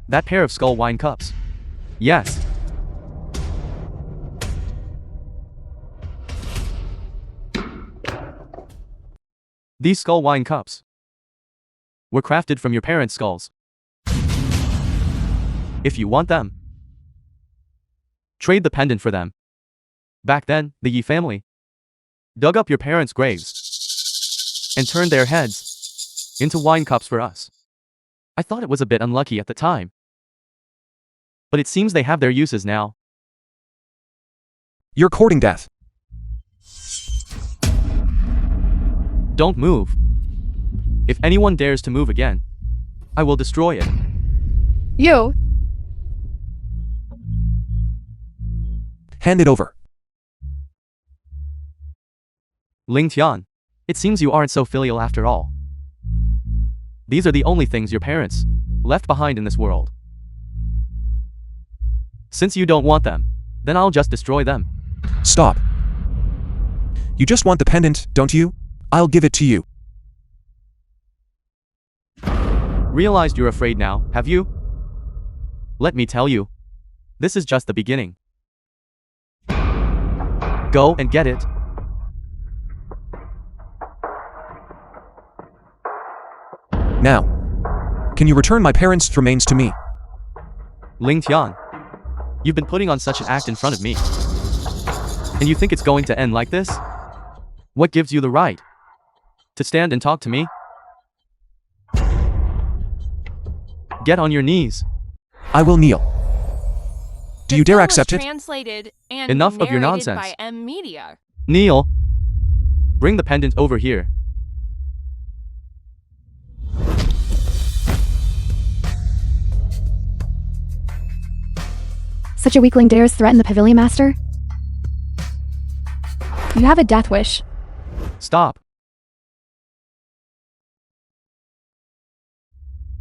that pair of skull wine cups. Yes. These skull wine cups were crafted from your parents' skulls. If you want them, trade the pendant for them. Back then, the Yi family dug up your parents' graves and turned their heads into wine cups for us. I thought it was a bit unlucky at the time, but it seems they have their uses now. You're courting death. Don't move. If anyone dares to move again, I will destroy it. You! Hand it over. Ling Tian, it seems you aren't so filial after all. These are the only things your parents left behind in this world. Since you don't want them, then I'll just destroy them. Stop. You just want the pendant, don't you? I'll give it to you. Realized you're afraid now, have you? Let me tell you, this is just the beginning. Go and get it. Now, can you return my parents' remains to me? Ling Tian, you've been putting on such an act in front of me. And you think it's going to end like this? What gives you the right to stand and talk to me? Get on your knees. I will kneel. Do you dare film accept was it? Translated and Enough of your narrated nonsense. by M Media. Kneel. Bring the pendant over here. Such a weakling dares threaten the pavilion master? You have a death wish. Stop.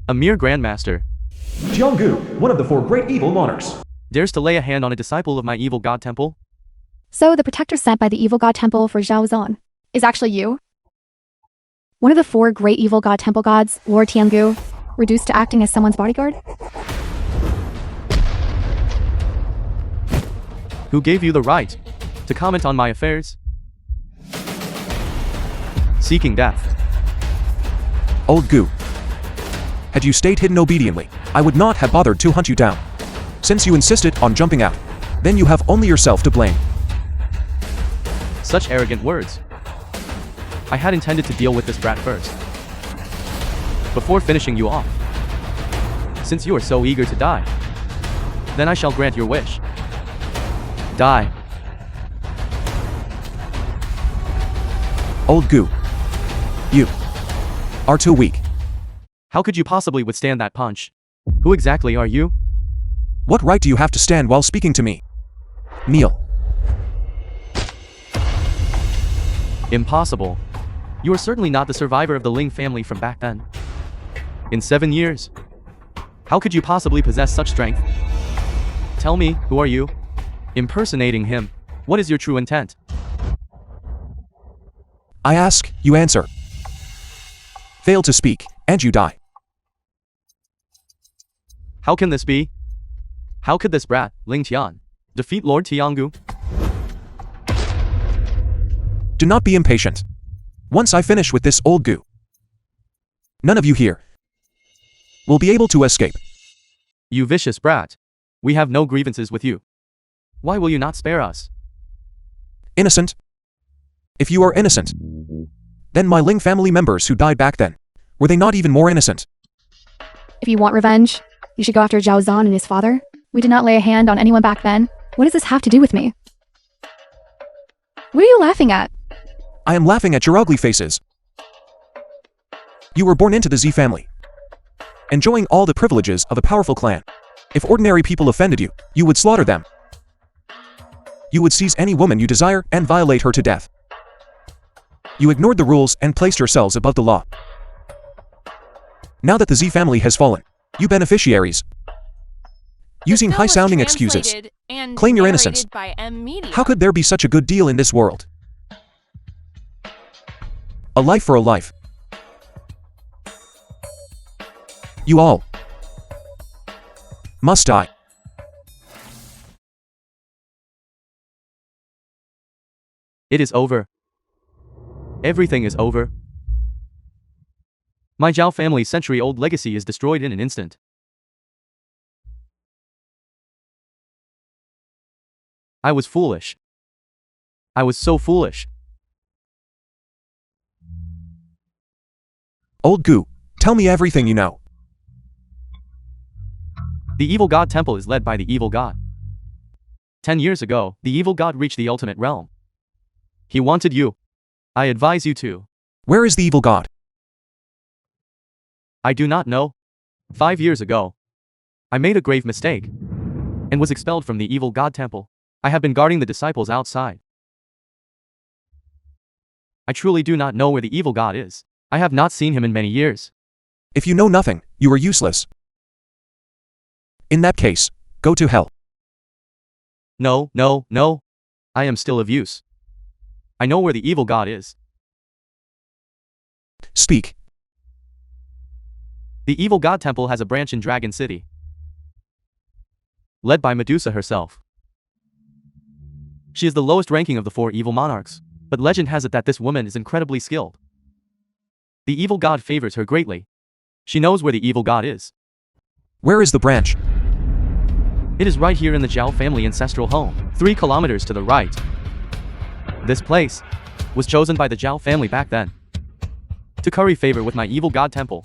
A mere grandmaster Jianggu, one of the 4 great evil monarchs. dares to lay a hand on a disciple of my evil god temple? So the protector sent by the evil god temple for Zhao Zan is actually you? One of the 4 great evil god temple gods, Lord Tiangu, reduced to acting as someone's bodyguard? Who gave you the right to comment on my affairs? Seeking death. Old Gu. Had you stayed hidden obediently, I would not have bothered to hunt you down. Since you insisted on jumping out, then you have only yourself to blame. Such arrogant words. I had intended to deal with this brat first, before finishing you off. Since you are so eager to die, then I shall grant your wish. Die. Old Gu. You are too weak. How could you possibly withstand that punch? Who exactly are you? What right do you have to stand while speaking to me? Kneel. Impossible. You are certainly not the survivor of the Ling family from back then. In 7 years. How could you possibly possess such strength? Tell me, who are you? Impersonating him. What is your true intent? I ask, you answer. Fail to speak, and you die. How can this be? How could this brat, Ling Tian, defeat Lord Tiangu? Do not be impatient. Once I finish with this old Gu, none of you here will be able to escape. You vicious brat. We have no grievances with you. Why will you not spare us? Innocent? If you are innocent, then my Ling family members who died back then, were they not even more innocent? If you want revenge, you should go after Zhao Zan and his father. We did not lay a hand on anyone back then. What does this have to do with me? What are you laughing at? I am laughing at your ugly faces. You were born into the Z family, enjoying all the privileges of a powerful clan. If ordinary people offended you, you would slaughter them. You would seize any woman you desire and violate her to death. You ignored the rules and placed yourselves above the law. Now that the Z family has fallen, you beneficiaries, using high-sounding excuses, claim your innocence. How could there be such a good deal in this world? A life for a life. You all must die. It is over. Everything is over. My Zhao family's century-old legacy is destroyed in an instant. I was foolish. I was so foolish. Old goo, tell me everything you know. The evil god temple is led by the evil god. 10 years ago, the evil god reached the ultimate realm. He wanted you. I advise you to. Where is the evil god? I do not know. 5 years ago, I made a grave mistake and was expelled from the evil god temple. I have been guarding the disciples outside. I truly do not know where the evil god is. I have not seen him in many years. If you know nothing, you are useless. In that case, go to hell. No, no, no. I am still of use. I know where the evil god is. Speak. The evil god temple has a branch in Dragon City, led by Medusa herself. She is the lowest ranking of the 4 evil monarchs, but legend has it that this woman is incredibly skilled. The evil god favors her greatly. She knows where the evil god is. Where is the branch? It is right here in the Zhao family ancestral home, 3 kilometers to the right. This place was chosen by the Zhao family back then to curry favor with my evil god temple.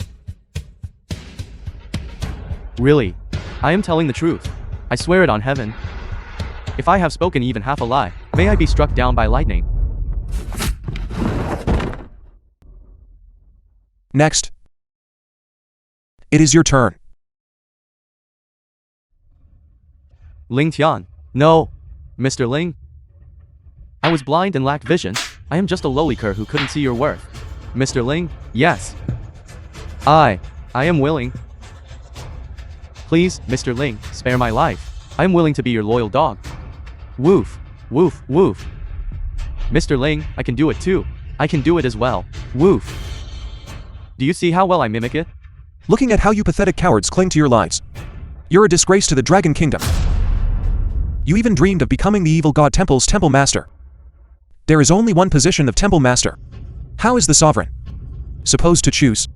Really, I am telling the truth. I swear it on heaven. If I have spoken even half a lie, may I be struck down by lightning. Next. It is your turn. Ling Tian. No, Mr. Ling. I was blind and lacked vision. I am just a lowly cur who couldn't see your worth. Mr. Ling, yes. I am willing. Please, Mr. Ling, spare my life. I am willing to be your loyal dog. Woof, woof, woof. Mr. Ling, I can do it too. I can do it as well. Woof. Do you see how well I mimic it? Looking at how you pathetic cowards cling to your lives. You're a disgrace to the Dragon Kingdom. You even dreamed of becoming the evil god temple's temple master. There is only one position of temple master. How is the sovereign supposed to choose?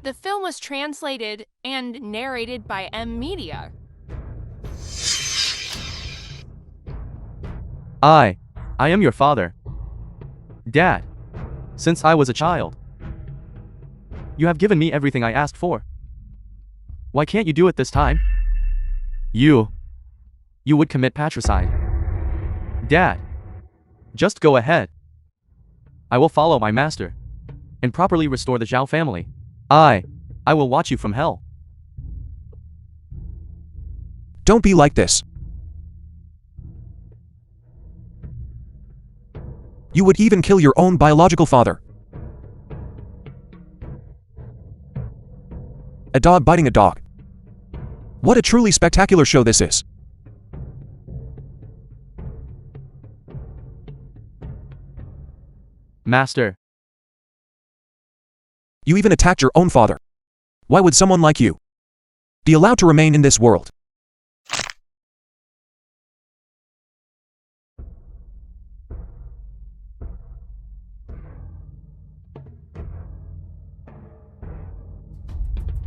The film was translated and narrated by M Media. I am your father. Dad. Since I was a child. You have given me everything I asked for. Why can't you do it this time? You would commit patricide. Dad. Just go ahead. I will follow my master and properly restore the Zhao family. I will watch you from hell. Don't be like this. You would even kill your own biological father. A dog biting a dog. What a truly spectacular show this is. Master. You even attacked your own father. Why would someone like you be allowed to remain in this world?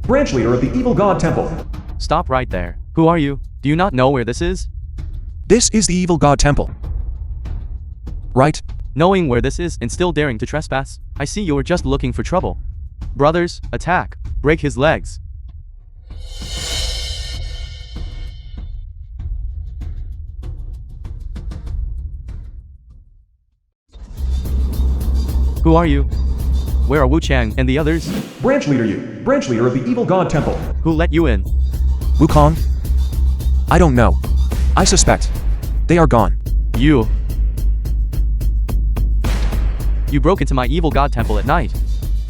Branch leader of the Evil God Temple. Stop right there. Who are you? Do you not know where this is? This is the evil god temple. Right? Knowing where this is and still daring to trespass, I see you are just looking for trouble. Brothers, attack. Break his legs. Who are you? Where are Wu Chang and the others? Branch leader you. Branch leader of the Evil God Temple. Who let you in? Wukong? I don't know. I suspect they are gone. You broke into my evil god temple at night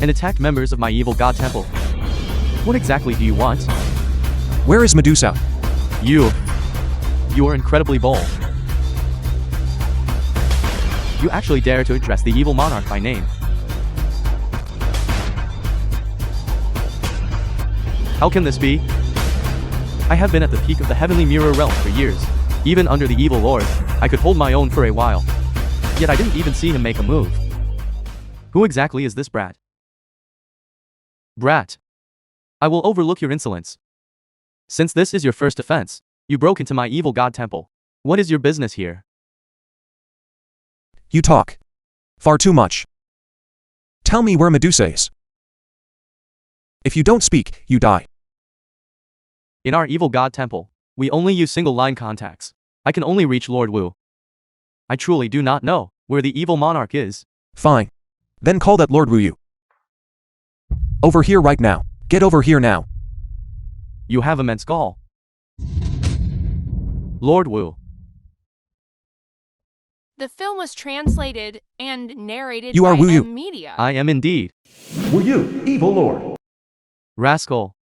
and attacked members of my evil god temple. What exactly do you want? Where is Medusa? You are incredibly bold. You actually dare to address the evil monarch by name. How can this be? I have been at the peak of the heavenly mirror realm for years. Even under the evil lord, I could hold my own for a while. Yet I didn't even see him make a move. Who exactly is this brat? Brat. I will overlook your insolence. Since this is your first offense, you broke into my evil god temple. What is your business here? You talk far too much. Tell me where Medusa is. If you don't speak, you die. In our evil god temple, we only use single line contacts. I can only reach Lord Wu. I truly do not know where the evil monarch is. Fine. Then call that Lord Wu you. Over here right now. Get over here now. You have immense gall. Lord Wu. The film was translated and narrated You by are Wu Yu. Media. I am indeed. Wu Yu, evil lord. Rascal.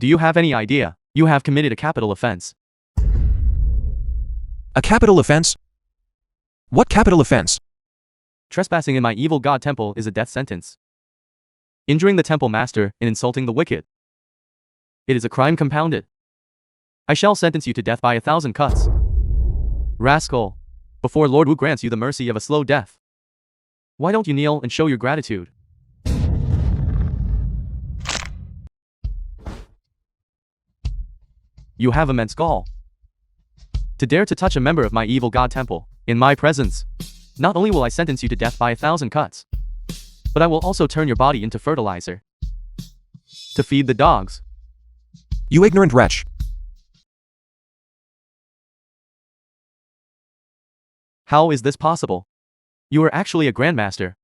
Do you have any idea? You have committed a capital offense. A capital offense? What capital offense? Trespassing in my evil god temple is a death sentence. Injuring the temple master and insulting the wicked. It is a crime compounded. I shall sentence you to death by 1,000 cuts. Rascal. Before Lord Wu grants you the mercy of a slow death. Why don't you kneel and show your gratitude? You have immense gall. To dare to touch a member of my evil god temple, in my presence. Not only will I sentence you to death by 1,000 cuts, but I will also turn your body into fertilizer. To feed the dogs. You ignorant wretch. How is this possible? You are actually a grandmaster.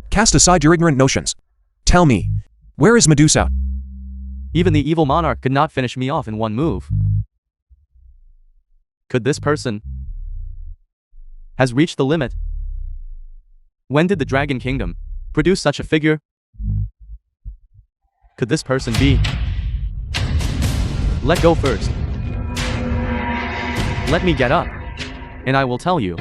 Cast aside your ignorant notions. Tell me, where is Medusa? Even the evil monarch could not finish me off in one move. Could this person has reached the limit? When did the Dragon Kingdom produce such a figure? Could this person be? Let go first. Let me get up, and I will tell you.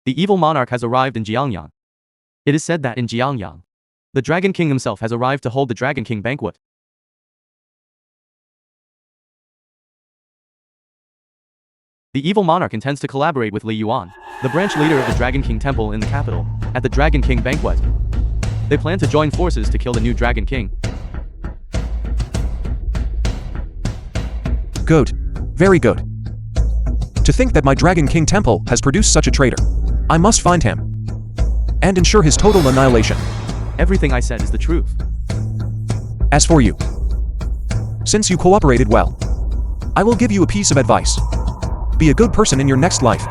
The evil monarch has arrived in Jiangyang. It is said that in Jiangyang, the Dragon King himself has arrived to hold the Dragon King banquet. The evil monarch intends to collaborate with Li Yuan, the branch leader of the Dragon King temple in the capital, at the Dragon King banquet. They plan to join forces to kill the new Dragon King. Good. Very good. To think that my Dragon King temple has produced such a traitor. I must find him. And ensure his total annihilation. Everything I said is the truth. As for you, since you cooperated well, I will give you a piece of advice. Be a good person in your next life.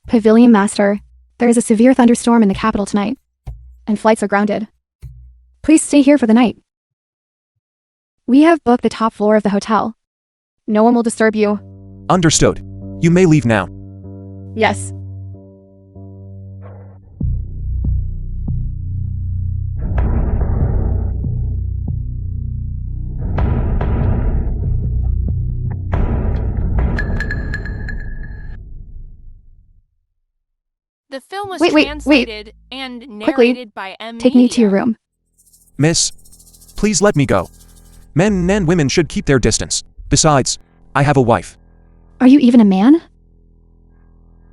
Pavilion Master, there is a severe thunderstorm in the capital tonight, and flights are grounded. Please stay here for the night. We have booked the top floor of the hotel. No one will disturb you. Understood. You may leave now. Yes. The film was Wait, translated and Quickly, narrated by M. Take me to your room. Miss, please let me go. Men and women should keep their distance. Besides, I have a wife. Are you even a man?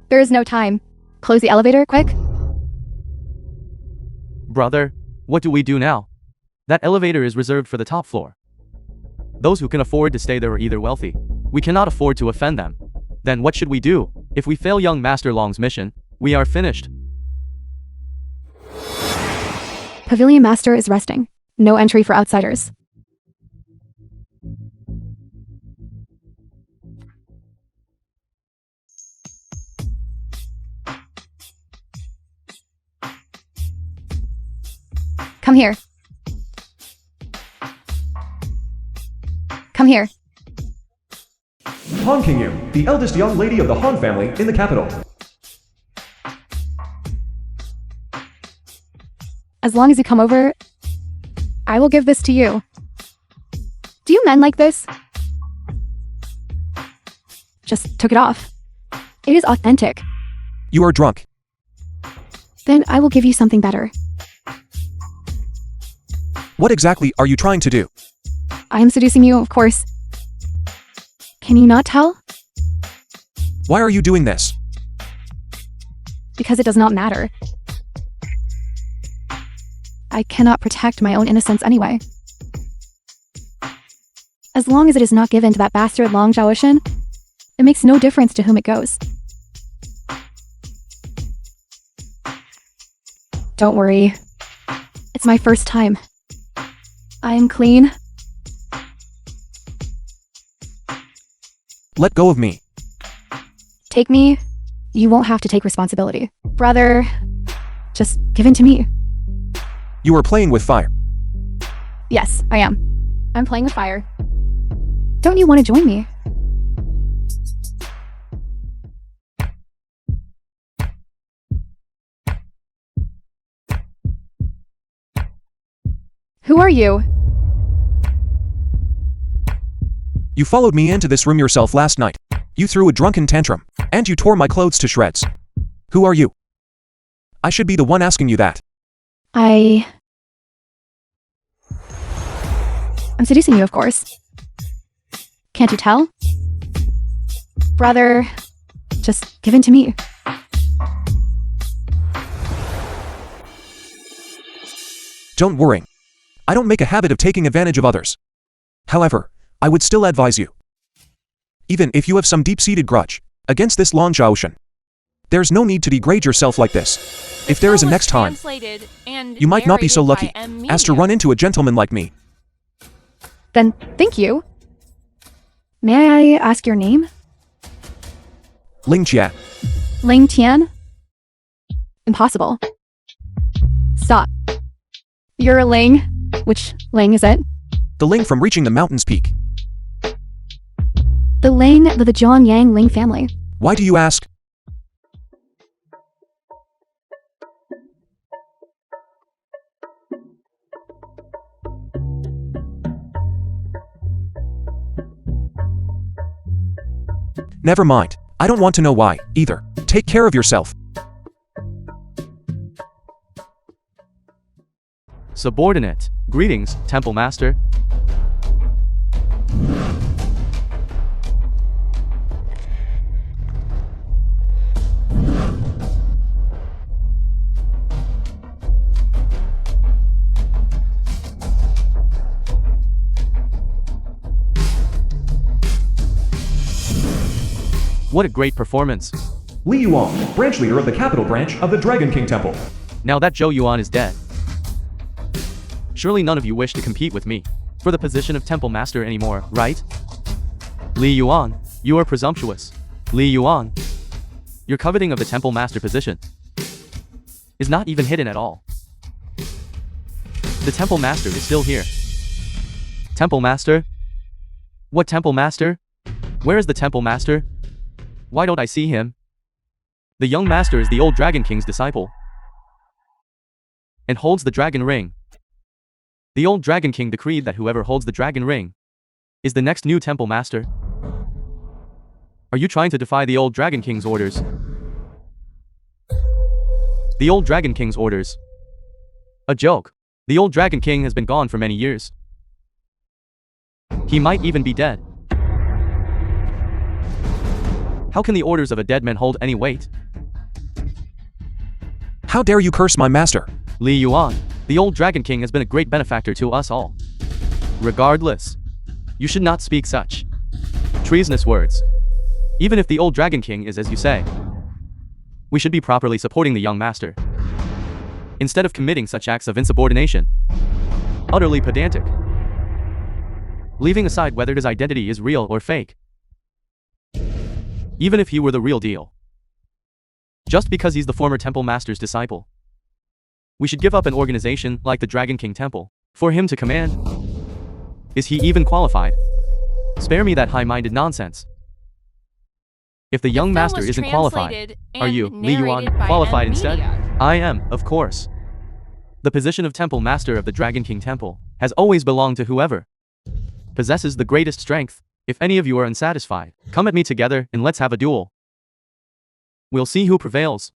There is no time. Close the elevator, quick. Brother, what do we do now? That elevator is reserved for the top floor. Those who can afford to stay there are either wealthy. We cannot afford to offend them. Then what should we do? If we fail young Master Long's mission, we are finished. Pavilion Master is resting. No entry for outsiders. Come here. Come here. Han King Yu, the eldest young lady of the Han family in the capital. As long as you come over, I will give this to you. Do you men like this? Just took it off. It is authentic. You are drunk. Then I will give you something better. What exactly are you trying to do? I am seducing you, of course. Can you not tell? Why are you doing this? Because it does not matter. I cannot protect my own innocence anyway. As long as it is not given to that bastard Long Zhaoshan, It makes no difference to whom it goes. Don't worry. It's my first time. I am clean. Let go of me. Take me. You won't have to take responsibility. Brother, just give in to me. You are playing with fire. Yes, I am. I'm playing with fire. Don't you want to join me? Who are you? You followed me into this room yourself last night. You threw a drunken tantrum, and you tore my clothes to shreds. Who are you? I should be the one asking you that. I'm seducing you, of course. Can't you tell? Brother, just give in to me. Don't worry. I don't make a habit of taking advantage of others. However, I would still advise you. Even if you have some deep-seated grudge against this Long Ocean, there's no need to degrade yourself like this. If there is a next time, you might not be so lucky as to run into a gentleman like me. Then, thank you. May I ask your name? Ling Jia. Ling Tian? Impossible. Stop. You're a Ling. Which Ling is it? The Ling from reaching the mountain's peak. The Ling of the Zhongyang Ling family. Why do you ask? Never mind. I don't want to know why, either. Take care of yourself. Subordinate. Greetings, Temple Master. What a great performance. Li Yuan, branch leader of the capital branch of the Dragon King Temple. Now that Zhou Yuan is dead, surely none of you wish to compete with me for the position of Temple Master anymore, right? Li Yuan, you are presumptuous. Li Yuan, your coveting of the Temple Master position is not even hidden at all. The Temple Master is still here. Temple Master? What Temple Master? Where is the Temple Master? Why don't I see him? The young master is the old Dragon King's disciple and holds the dragon ring. The old Dragon King decreed that whoever holds the dragon ring is the next new Temple Master. Are you trying to defy the old Dragon King's orders? The old Dragon King's orders? A joke. The old Dragon King has been gone for many years. He might even be dead. How can the orders of a dead man hold any weight? How dare you curse my master? Li Yuan, the old Dragon King has been a great benefactor to us all. Regardless, you should not speak such treasonous words. Even if the old Dragon King is as you say, we should be properly supporting the young master, instead of committing such acts of insubordination. Utterly pedantic. Leaving aside whether his identity is real or fake. Even if he were the real deal. Just because he's the former Temple Master's disciple, we should give up an organization like the Dragon King Temple for him to command. Is he even qualified? Spare me that high-minded nonsense. If the young master isn't qualified, are you, Li Yuan, qualified instead? I am, of course. The position of Temple Master of the Dragon King Temple has always belonged to whoever possesses the greatest strength. If any of you are unsatisfied, come at me together and let's have a duel. We'll see who prevails.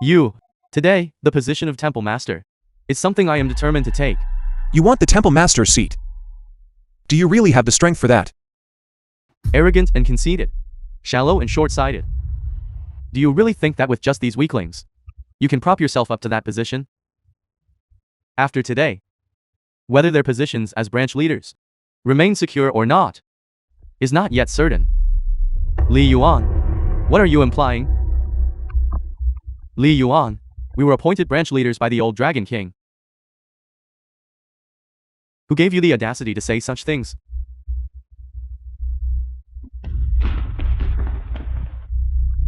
You. Today, the position of Temple Master is something I am determined to take. You want the Temple Master's seat? Do you really have the strength for that? Arrogant and conceited. Shallow and short-sighted. Do you really think that with just these weaklings, you can prop yourself up to that position? After today, whether their positions as branch leaders remain secure or not, is not yet certain. Li Yuan. What are you implying? Li Yuan. We were appointed branch leaders by the old Dragon King. Who gave you the audacity to say such things?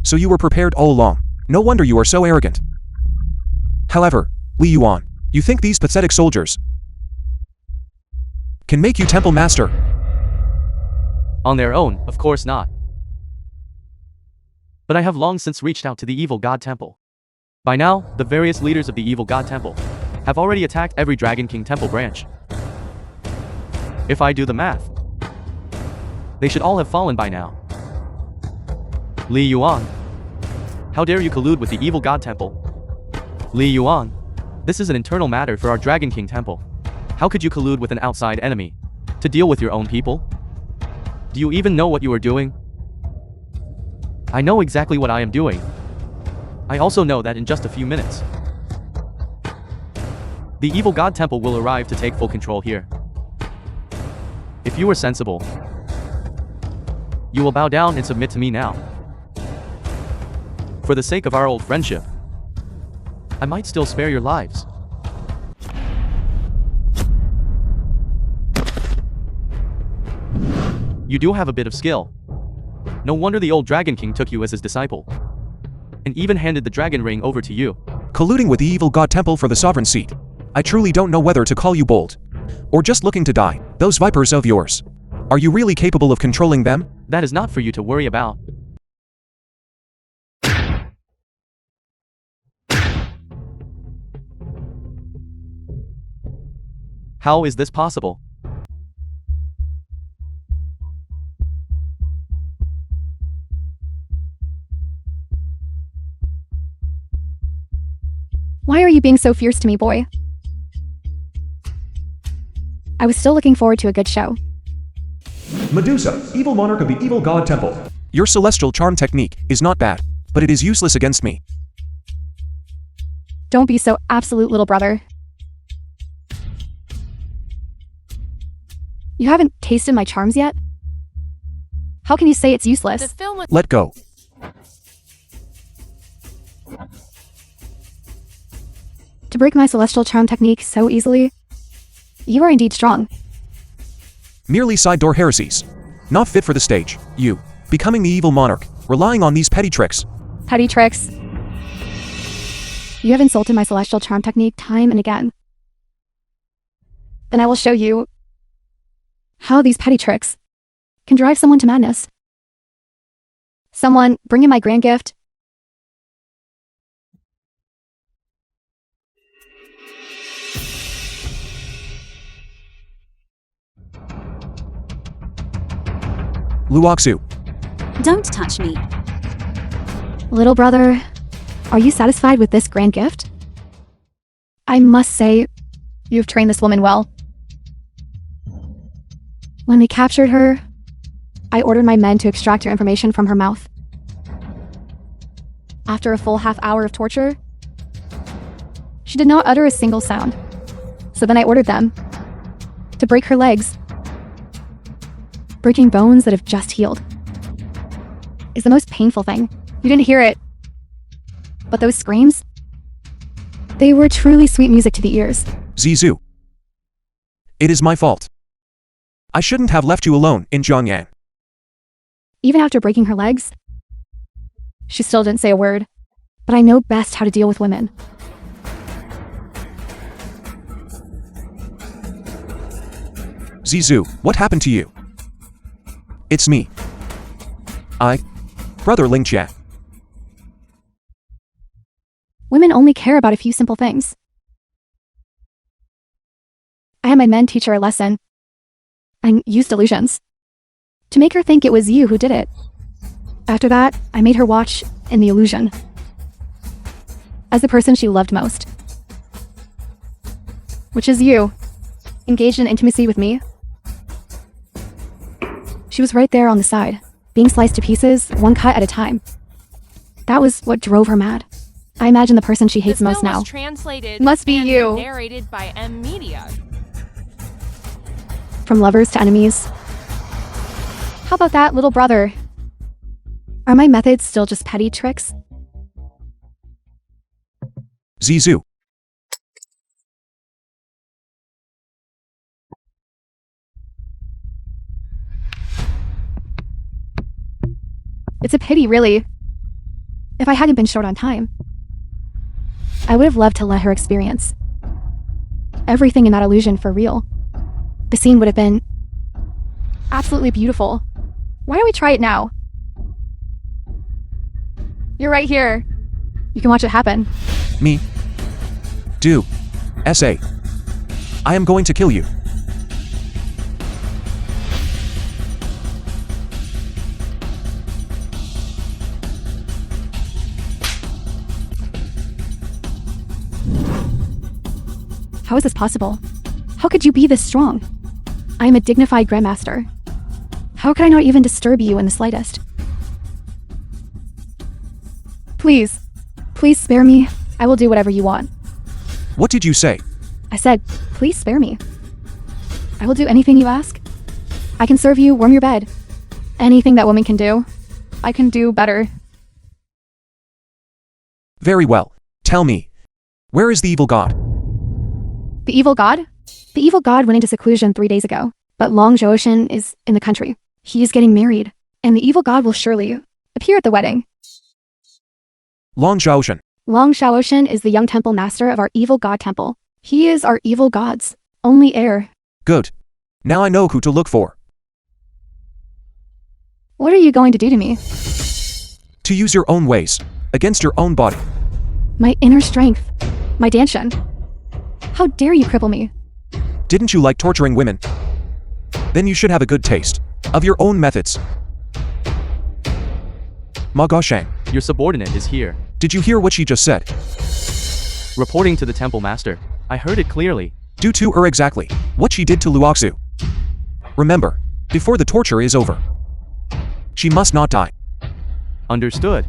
So you were prepared all along. No wonder you are so arrogant. However, Li Yuan, you think these pathetic soldiers can make you temple master? On their own, of course not. But I have long since reached out to the evil god temple. By now, the various leaders of the evil god temple have already attacked every Dragon King temple branch. If I do the math, they should all have fallen by now. Li Yuan. How dare you collude with the evil god temple? Li Yuan. This is an internal matter for our Dragon King temple. How could you collude with an outside enemy to deal with your own people? Do you even know what you are doing? I know exactly what I am doing. I also know that in just a few minutes, the evil god temple will arrive to take full control here. If you are sensible, you will bow down and submit to me now. For the sake of our old friendship, I might still spare your lives. You do have a bit of skill. No wonder the old Dragon King took you as his disciple, and even handed the dragon ring over to you. Colluding with the evil god temple for the sovereign seat. I truly don't know whether to call you bold, or just looking to die. Those vipers of yours. Are you really capable of controlling them? That is not for you to worry about. How is this possible? Why are you being so fierce to me, boy? I was still looking forward to a good show. Medusa, evil monarch of the evil god temple. Your celestial charm technique is not bad, but it is useless against me. Don't be so absolute, little brother. You haven't tasted my charms yet? How can you say it's The useless? film was Let go. To break my celestial charm technique so easily? You are indeed strong. Merely side door heresies. Not fit for the stage. You, becoming the evil monarch, relying on these petty tricks. Petty tricks. You have insulted my celestial charm technique time and again. And I will show you how these petty tricks can drive someone to madness. Someone, bring in my grand gift. Luoxu. Don't touch me. Little brother, are you satisfied with this grand gift? I must say, you've trained this woman well. When we captured her, I ordered my men to extract her information from her mouth. After a full half-hour of torture, she did not utter a single sound. So then I ordered them to break her legs. Breaking bones that have just healed is the most painful thing. You didn't hear it, but those screams, they were truly sweet music to the ears. Zizou. It is my fault. I shouldn't have left you alone in Zhongyang. Even after breaking her legs, she still didn't say a word. But I know best how to deal with women. Zizou, what happened to you? It's me. Brother Ling Jia. Women only care about a few simple things. I had my men teach her a lesson and used illusions to make her think it was you who did it. After that, I made her watch in the illusion as the person she loved most, which is you, engaged in intimacy with me. She was right there on the side, being sliced to pieces, one cut at a time. That was what drove her mad. I imagine the person she hates the most film now was translated must be and you. narrated by M Media. From lovers to enemies. How about that, little brother? Are my methods still just petty tricks? Zizou. It's a pity, really. If I hadn't been short on time, I would have loved to let her experience everything in that illusion for real. The scene would have been absolutely beautiful. Why don't we try it now? You're right here. You can watch it happen. Me. Do. S.A. I am going to kill you. How is this possible? How could you be this strong? I am a dignified Grandmaster. How could I not even disturb you in the slightest? Please. Please spare me. I will do whatever you want. What did you say? I said, please spare me. I will do anything you ask. I can serve you, warm your bed. Anything that woman can do, I can do better. Very well. Tell me. Where is the evil god? The evil god? The evil god went into seclusion 3 days ago, but Long Zhaoshan is in the country. He is getting married, and the evil god will surely appear at the wedding. Long Zhaoshan. Long Zhaoshan is the young temple master of our evil god temple. He is our evil god's only heir. Good. Now I know who to look for. What are you going to do to me? To use your own ways, against your own body. My inner strength. My Danshan. How dare you cripple me? Didn't you like torturing women? Then you should have a good taste of your own methods. Ma Gaoshang, Your subordinate is here. did you hear what she just said? Reporting to the temple master. I heard it clearly. Do to her exactly what she did to Luoxu. Remember, before the torture is over, she must not die. Understood.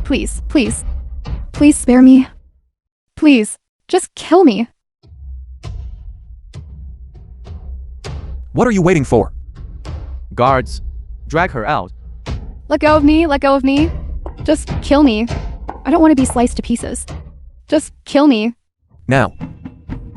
Please, please. Please spare me. Please, just kill me. What are you waiting for? Guards, drag her out. Let go of me, let go of me. Just kill me. I don't want to be sliced to pieces. Just kill me. Now,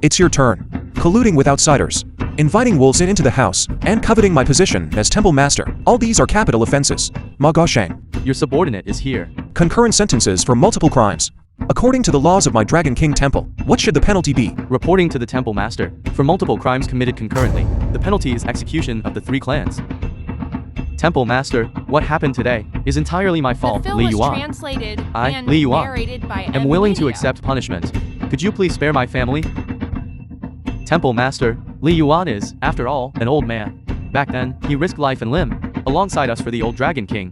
it's your turn. Colluding with outsiders, inviting wolves into the house, and coveting my position as temple master. All these are capital offenses. Ma Gaoshang, Your subordinate is here. concurrent sentences for multiple crimes. According to the laws of my Dragon King temple, what should the penalty be? Reporting to the temple master. For multiple crimes committed concurrently, the penalty is execution of the 3 clans. Temple master, what happened today is entirely my fault, The film Li was Yuan. translated I, and Li Yuan, narrated by am willing to Media. accept punishment. Could you please spare my family? Temple master, Li Yuan is, after all, an old man. Back then, he risked life and limb, alongside us for the old Dragon King.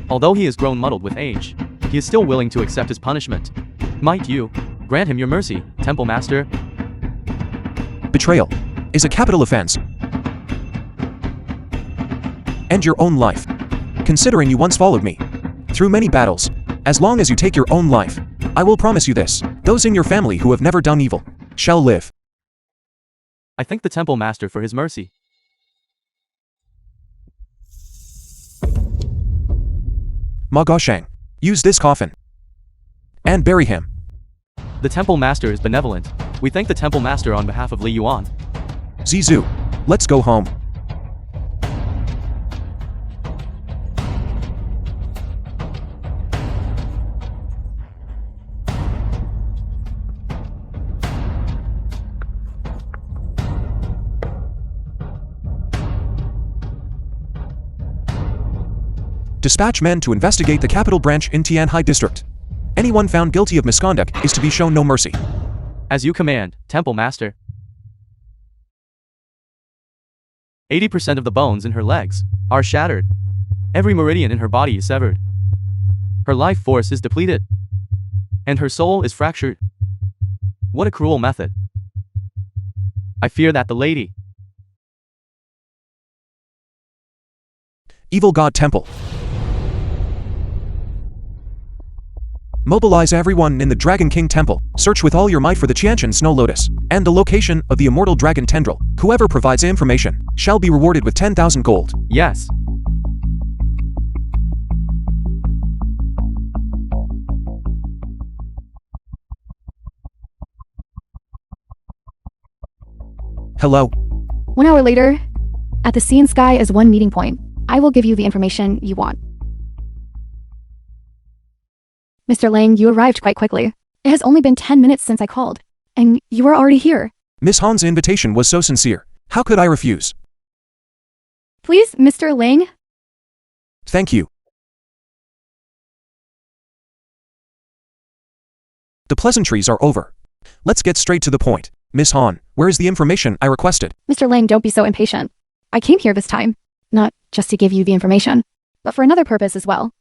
Although he has grown muddled with age, he is still willing to accept his punishment. Might you grant him your mercy, Temple master? Betrayal is a capital offense. End your own life. Considering you once followed me through many battles, as long as you take your own life, I will promise you this: those in your family who have never done evil shall live. I thank the temple master for his mercy. Ma Gaoshang, use this coffin and bury him. The temple master is benevolent. We thank the temple master on behalf of Li Yuan. Zizou, let's go home. Dispatch men to investigate the capital branch in Tianhai district. Anyone found guilty of misconduct is to be shown no mercy. As you command, temple master. 80% of the bones in her legs are shattered. Every meridian in her body is severed. Her life force is depleted. And her soul is fractured. What a cruel method. I fear that the lady. Evil God Temple. Mobilize everyone in the Dragon King Temple. Search with all your might for the Qianshan Snow Lotus and the location of the immortal dragon tendril. Whoever provides information shall be rewarded with 10,000 gold. Yes. Hello? 1 hour later, at the Sea and Sky as one meeting point, I will give you the information you want. Mr. Lang, you arrived quite quickly. It has only been 10 minutes since I called, and you are already here. Miss Han's invitation was so sincere. How could I refuse? Please, Mr. Lang? Thank you. The pleasantries are over. Let's get straight to the point. Miss Han, where is the information I requested? Mr. Lang, don't be so impatient. I came here this time, not just to give you the information, but for another purpose as well.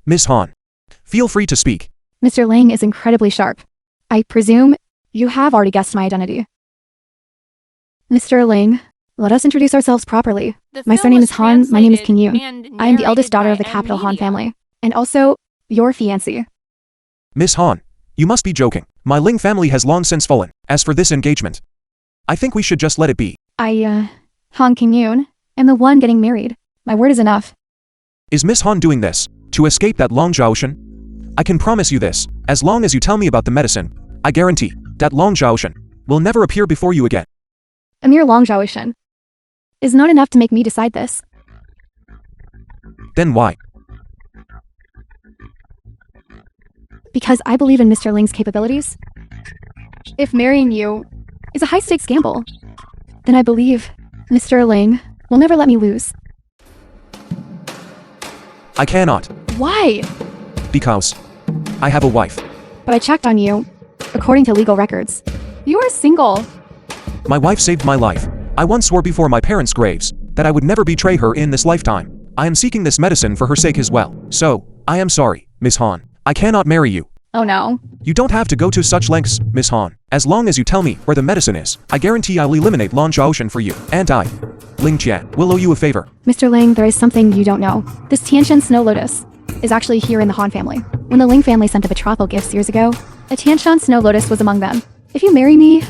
Miss Han, feel free to speak. Mr. Lang is incredibly sharp. I presume you have already guessed my identity. Mr. Lang, let us introduce ourselves properly. My surname is Han, my name is Kim Yoon. I am the eldest daughter of the capital Han family, and also your fiancé. Miss Han, you must be joking. My Ling family has long since fallen. As for this engagement, I think we should just let it be. Han Kim Yoon, am the one getting married. My word is enough. Is Miss Han doing this to escape that Long Zhaoshan? I can promise you this, as long as you tell me about the medicine, I guarantee that Long Zhaoshan will never appear before you again. A mere Long Zhaoshan is not enough to make me decide this. Then why? Because I believe in Mr. Ling's capabilities. If marrying you is a high-stakes gamble, then I believe Mr. Ling will never let me lose. I cannot. Why? Because I have a wife. But I checked on you. According to legal records, you are single. My wife saved my life. I once swore before my parents' graves that I would never betray her in this lifetime. I am seeking this medicine for her sake as well. So, I am sorry, Miss Han. I cannot marry you. Oh no. You don't have to go to such lengths, Miss Han. As long as you tell me where the medicine is, I guarantee I'll eliminate Long Zhaoshan for you. And I, Ling Jian, will owe you a favor. Mr. Ling, there is something you don't know. This Tianshan Snow Lotus is actually here in the Han family. When the Ling family sent the betrothal gifts years ago, a Tianshan Snow Lotus was among them. If you marry me,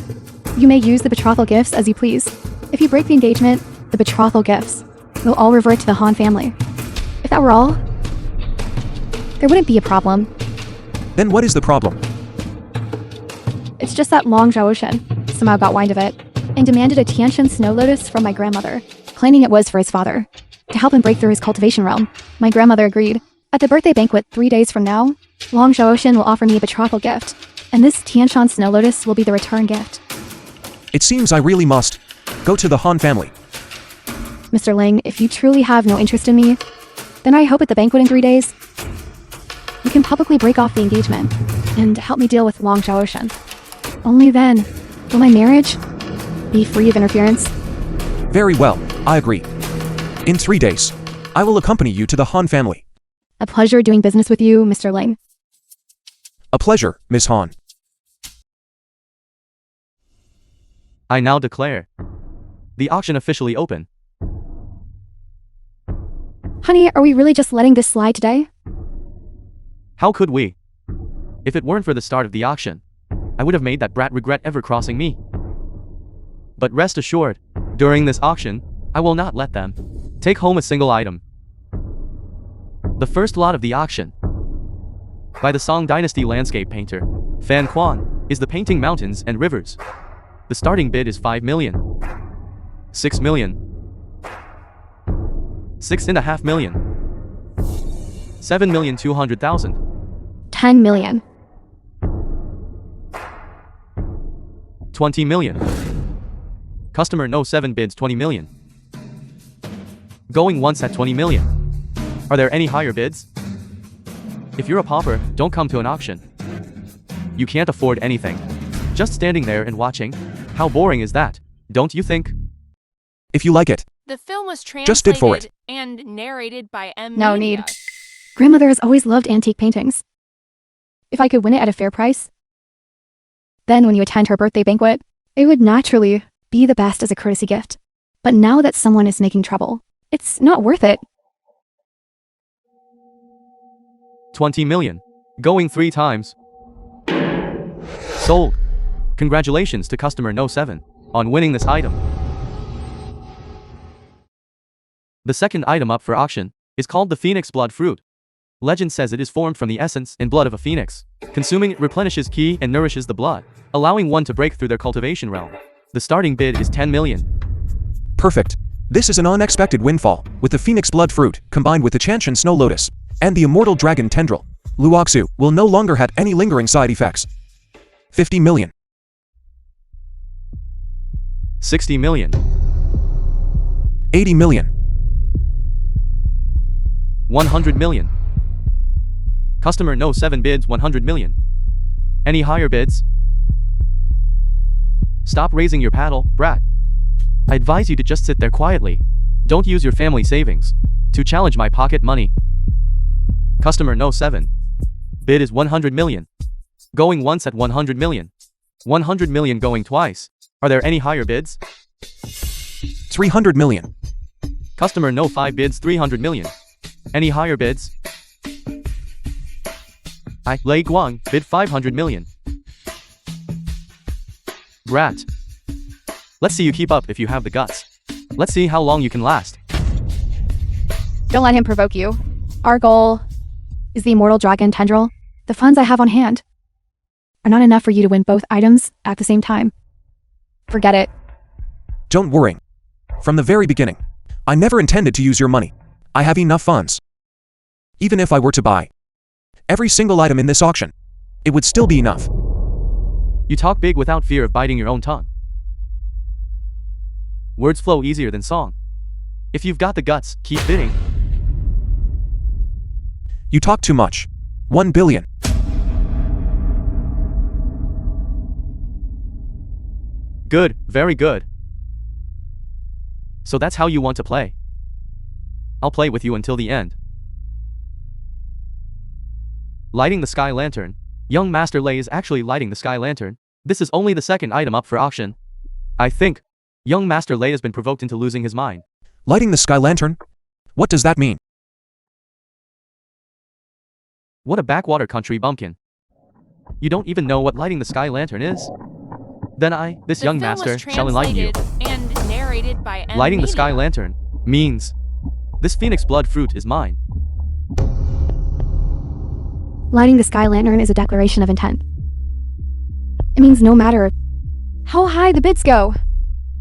you may use the betrothal gifts as you please. If you break the engagement, the betrothal gifts will all revert to the Han family. If that were all, there wouldn't be a problem. Then what is the problem? It's just that Long Zhaoshan somehow got wind of it and demanded a Tianshan Snow Lotus from my grandmother, claiming it was for his father, to help him break through his cultivation realm. My grandmother agreed. At the birthday banquet 3 days from now, Long Zhaoshan will offer me a betrothal gift, and this Tianshan Snow Lotus will be the return gift. It seems I really must go to the Han family. Mr. Ling, if you truly have no interest in me, then I hope at the banquet in 3 days, you can publicly break off the engagement and help me deal with Long Zhaoshan. Only then will my marriage be free of interference. Very well, I agree. In 3 days, I will accompany you to the Han family. A pleasure doing business with you, Mr. Ling. A pleasure, Miss Han. I now declare the auction officially open. Honey, are we really just letting this slide today? How could we? If it weren't for the start of the auction, I would have made that brat regret ever crossing me. But rest assured, during this auction, I will not let them take home a single item. The first lot of the auction, by the Song Dynasty landscape painter, Fan Quan, is the painting mountains and rivers. The starting bid is 5 million. 6 million. 6.5 million. 7,200,000. 10 million. 20 million. Customer No 7 bids 20 million. Going once at 20 million. Are there any higher bids? If you're a pauper, don't come to an auction. You can't afford anything. Just standing there and watching? How boring is that, don't you think? If you like it, The film was Just did for translated and narrated by M. No Media. need. Grandmother has always loved antique paintings. If I could win it at a fair price, then when you attend her birthday banquet, it would naturally be the best as a courtesy gift. But now that someone is making trouble, it's not worth it. 20 million. Going 3 times. Sold. Congratulations to customer No 7 on winning this item. The second item up for auction is called the Phoenix Blood Fruit. Legend says it is formed from the essence and blood of a phoenix. Consuming it replenishes ki and nourishes the blood, allowing one to break through their cultivation realm. The starting bid is 10 million. Perfect. This is an unexpected windfall, with the Phoenix Blood Fruit, combined with the Chanshan Snow Lotus, and the Immortal Dragon Tendril. Luoxu will no longer have any lingering side effects. 50 million. 60 million. 80 million. 100 million. Customer no 7 bids 100 million. Any higher bids? Stop raising your paddle, brat. I advise you to just sit there quietly. Don't use your family savings to challenge my pocket money. Customer no 7. Bid is 100 million. Going once at 100 million. 100 million going twice. Are there any higher bids? 300 million. Customer no 5 bids 300 million. Any higher bids? I, Lei Guang, bid 500 million. Brat. Let's see you keep up if you have the guts. Let's see how long you can last. Don't let him provoke you. Our goal is the Immortal Dragon Tendril. The funds I have on hand are not enough for you to win both items at the same time. Forget it. Don't worry. From the very beginning, I never intended to use your money. I have enough funds. Even if I were to buy every single item in this auction, it would still be enough. You talk big without fear of biting your own tongue. Words flow easier than song. If you've got the guts, keep bidding. You talk too much. 1 billion. Good, very good. So that's how you want to play. I'll play with you until the end. Lighting the Sky Lantern. Young Master Lei is actually lighting the Sky Lantern. This is only the second item up for auction. I think young Master Lei has been provoked into losing his mind. Lighting the Sky Lantern? What does that mean? What a backwater country bumpkin. You don't even know what lighting the Sky Lantern is? Then I, this young master, shall enlighten you. And narrated by Lighting the Sky Lantern means this Phoenix Blood Fruit is mine. Lighting the Sky Lantern is a declaration of intent. It means no matter how high the bids go,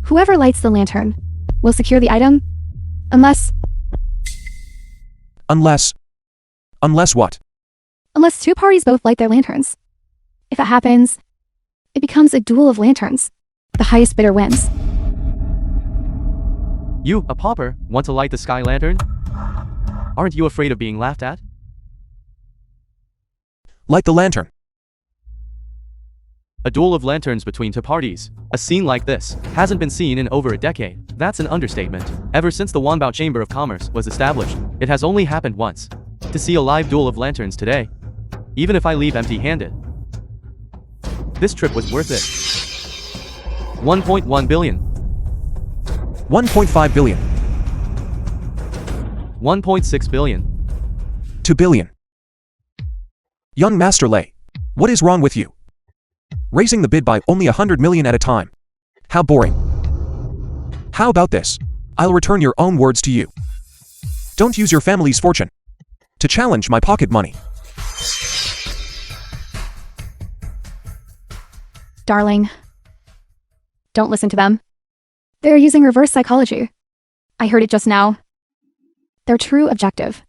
whoever lights the lantern will secure the item, unless what? Unless two parties both light their lanterns. If it happens, it becomes a duel of lanterns. The highest bidder wins. You, a pauper, want to light the Sky Lantern? Aren't you afraid of being laughed at? Light the lantern. A duel of lanterns between two parties. A scene like this hasn't been seen in over a decade. That's an understatement. Ever since the Wanbao Chamber of Commerce was established, it has only happened once. To see a live duel of lanterns today, even if I leave empty-handed, this trip was worth it. 1.1 billion. 1.5 billion. 1.6 billion. 2 billion. Young Master Lei, what is wrong with you? Raising the bid by only 100 million at a time. How boring. How about this? I'll return your own words to you. Don't use your family's fortune to challenge my pocket money. Darling, don't listen to them. They're using reverse psychology. I heard it just now. Their true objective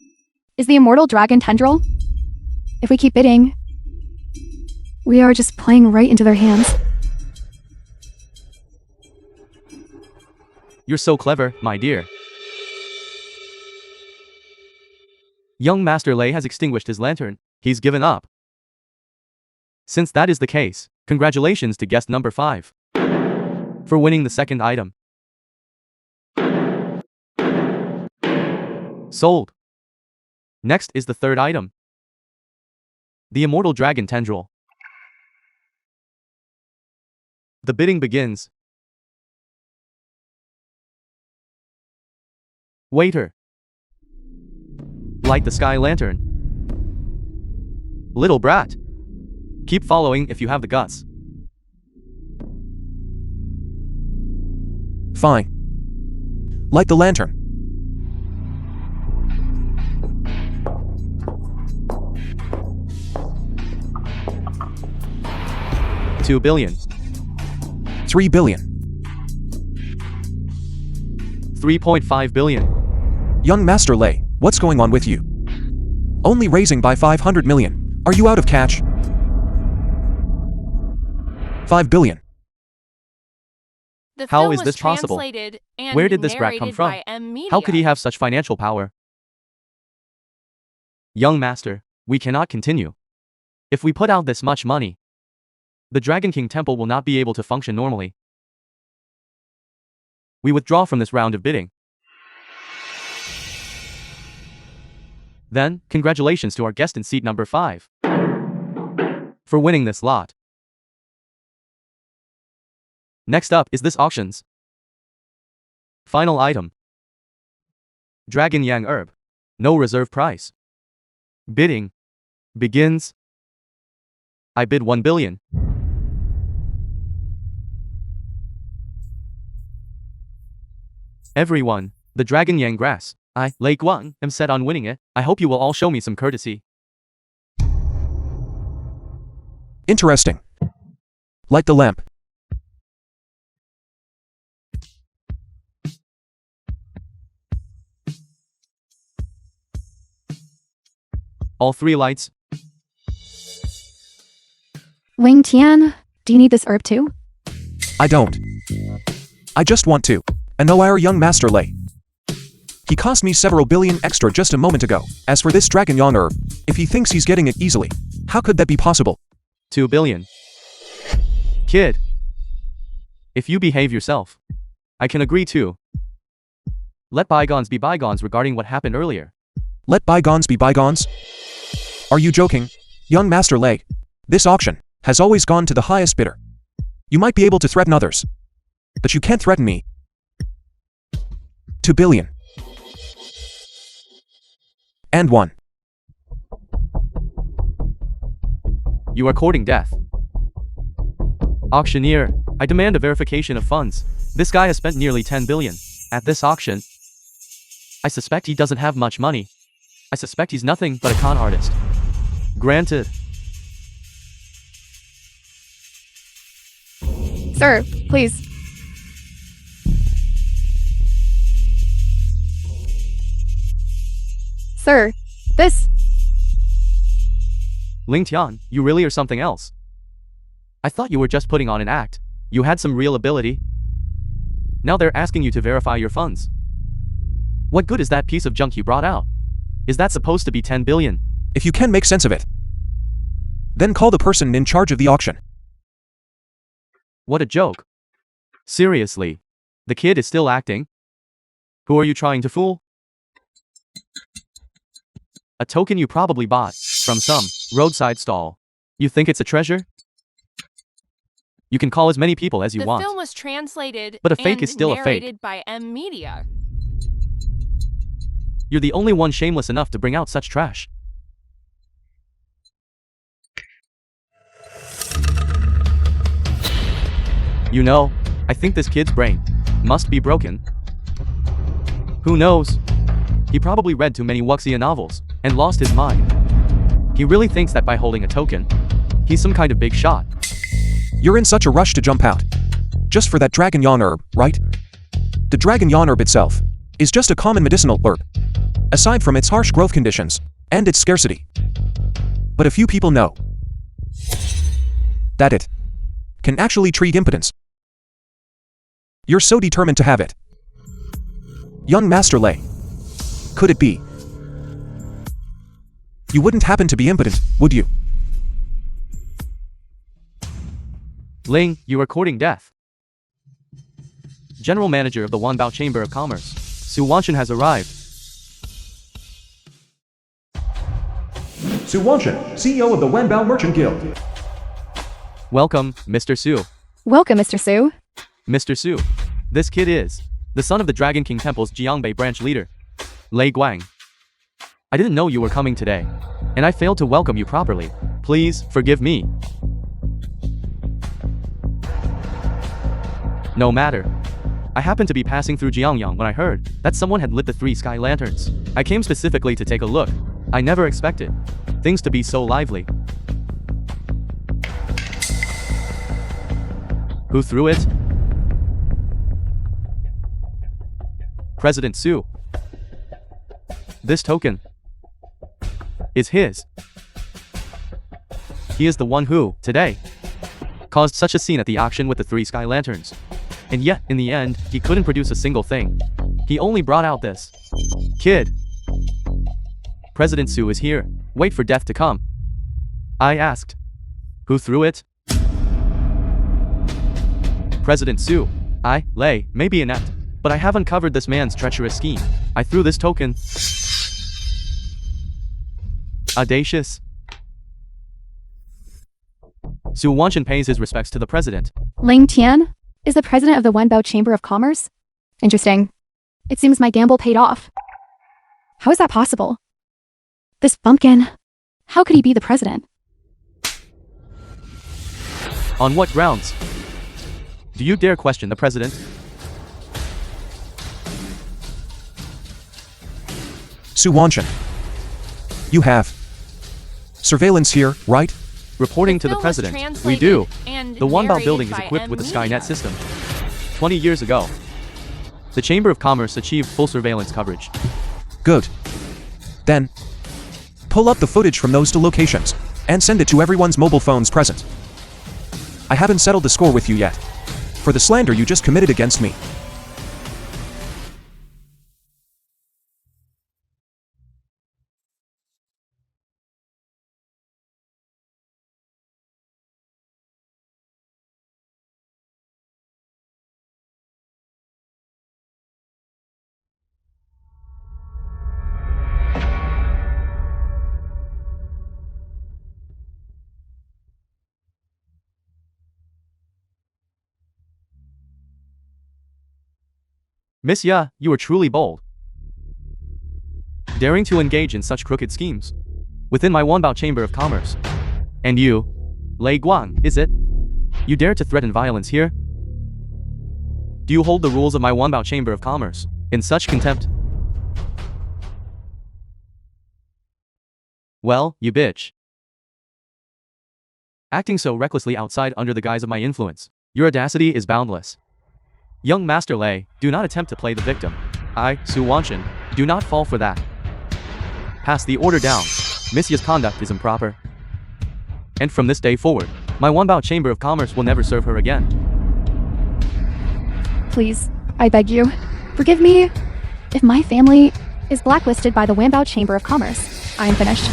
is the Immortal Dragon Tendril. If we keep bidding, we are just playing right into their hands. You're so clever, my dear. Young Master Lei has extinguished his lantern. He's given up. Since that is the case, congratulations to guest number 5 for winning the second item. Sold. Next is the third item. The Immortal Dragon Tendril. The bidding begins. Waiter. Light the Sky Lantern. Little brat. Keep following if you have the guts. Fine. Light the lantern. $2 billion. 3 billion. 3.5 billion. Young Master Lei, what's going on with you? Only raising by 500 million. Are you out of cash? 5 billion. The How film is was this possible? translated and Where did this brat come narrated from? by M. How could he Media. have such financial power? Young master, we cannot continue. If we put out this much money, the Dragon King Temple will not be able to function normally. We withdraw from this round of bidding. Then, congratulations to our guest in seat number 5 for winning this lot. Next up is this auction's final item. Dragon Yang Herb. No reserve price. Bidding begins. I bid 1 billion. Everyone, the Dragon Yang grass. I, Lei Guang, am set on winning it. I hope you will all show me some courtesy. Interesting. Light the lamp. All 3 lights. Wing Tian, do you need this herb too? I don't. I just want to annoy young Master Lei. He cost me several billion extra just a moment ago. As for this Dragon Yang herb, if he thinks he's getting it easily, how could that be possible? 2 billion. Kid, if you behave yourself, I can agree too. Let bygones be bygones regarding what happened earlier. Let bygones be bygones? Are you joking? Young Master Lei, this auction has always gone to the highest bidder. You might be able to threaten others, but you can't threaten me. 2 billion. And 1. You are courting death. Auctioneer, I demand a verification of funds. This guy has spent nearly 10 billion at this auction. I suspect he doesn't have much money. I suspect he's nothing but a con artist. Granted. Sir, please. Sir, this. Ling Tian, you really are something else. I thought you were just putting on an act. You had some real ability. Now they're asking you to verify your funds. What good is that piece of junk you brought out? Is that supposed to be 10 billion? If you can make sense of it, then call the person in charge of the auction. What a joke. Seriously. The kid is still acting? Who are you trying to fool? A token you probably bought from some roadside stall. You think it's a treasure? You can call as many people as you want. The film was translated But a fake and is still a fake. narrated by M. Media. You're the only one shameless enough to bring out such trash. You know, I think this kid's brain must be broken. Who knows? He probably read too many Wuxia novels and lost his mind. He really thinks that by holding a token, he's some kind of big shot. You're in such a rush to jump out. Just for that Dragon Yang herb, right? The Dragon Yang herb itself is just a common medicinal herb, aside from its harsh growth conditions and its scarcity. But a few people know that it can actually treat impotence. You're so determined to have it. Young Master Lei, could it be? You wouldn't happen to be impotent, would you? Ling, you are courting death. General Manager of the Wanbao Chamber of Commerce, Su Wanshan has arrived. Su Wanshan, CEO of the Wanbao Merchant Guild. Welcome, Mr. Su. Welcome, Mr. Su. Mr. Su, this kid is the son of the Dragon King Temple's Jiangbei branch leader, Lei Guang. I didn't know you were coming today, and I failed to welcome you properly. Please forgive me. No matter. I happened to be passing through Jiangyang when I heard that someone had lit the 3 sky lanterns. I came specifically to take a look. I never expected things to be so lively. Who threw it? President Su. This token is his. He is the one who, today, caused such a scene at the auction with the 3 sky lanterns. And yet, in the end, he couldn't produce a single thing. He only brought out this kid. President Su is here. Wait for death to come. I asked. Who threw it? President Su. I, Lei, may be inept, but I have uncovered this man's treacherous scheme. I threw this token. Audacious. Su Wanshan pays his respects to the president. Ling Tian is the president of the Wenbao Chamber of Commerce? Interesting. It seems my gamble paid off. How is that possible? This bumpkin, how could he be the president? On what grounds? Do you dare question the president? Su Wanshan. You have surveillance here, right? Reporting to the film was president, we do. translated and The Wanbao narrated building is by equipped with a Media. Skynet system. 20 years ago, the Chamber of Commerce achieved full surveillance coverage. Good. Then, pull up the footage from those 2 locations and send it to everyone's mobile phones present. I haven't settled the score with you yet, for the slander you just committed against me. Miss Ya, you are truly bold. Daring to engage in such crooked schemes within my Wanbao Chamber of Commerce. And you, Lei Guang, is it? You dare to threaten violence here? Do you hold the rules of my Wanbao Chamber of Commerce in such contempt? Well, you bitch. Acting so recklessly outside under the guise of my influence, your audacity is boundless. Young Master Lei, do not attempt to play the victim. I, Su Wanshan, do not fall for that. Pass the order down. Miss Ya's conduct is improper. And from this day forward, my Wanbao Chamber of Commerce will never serve her again. Please, I beg you, forgive me. If my family is blacklisted by the Wanbao Chamber of Commerce, I am finished.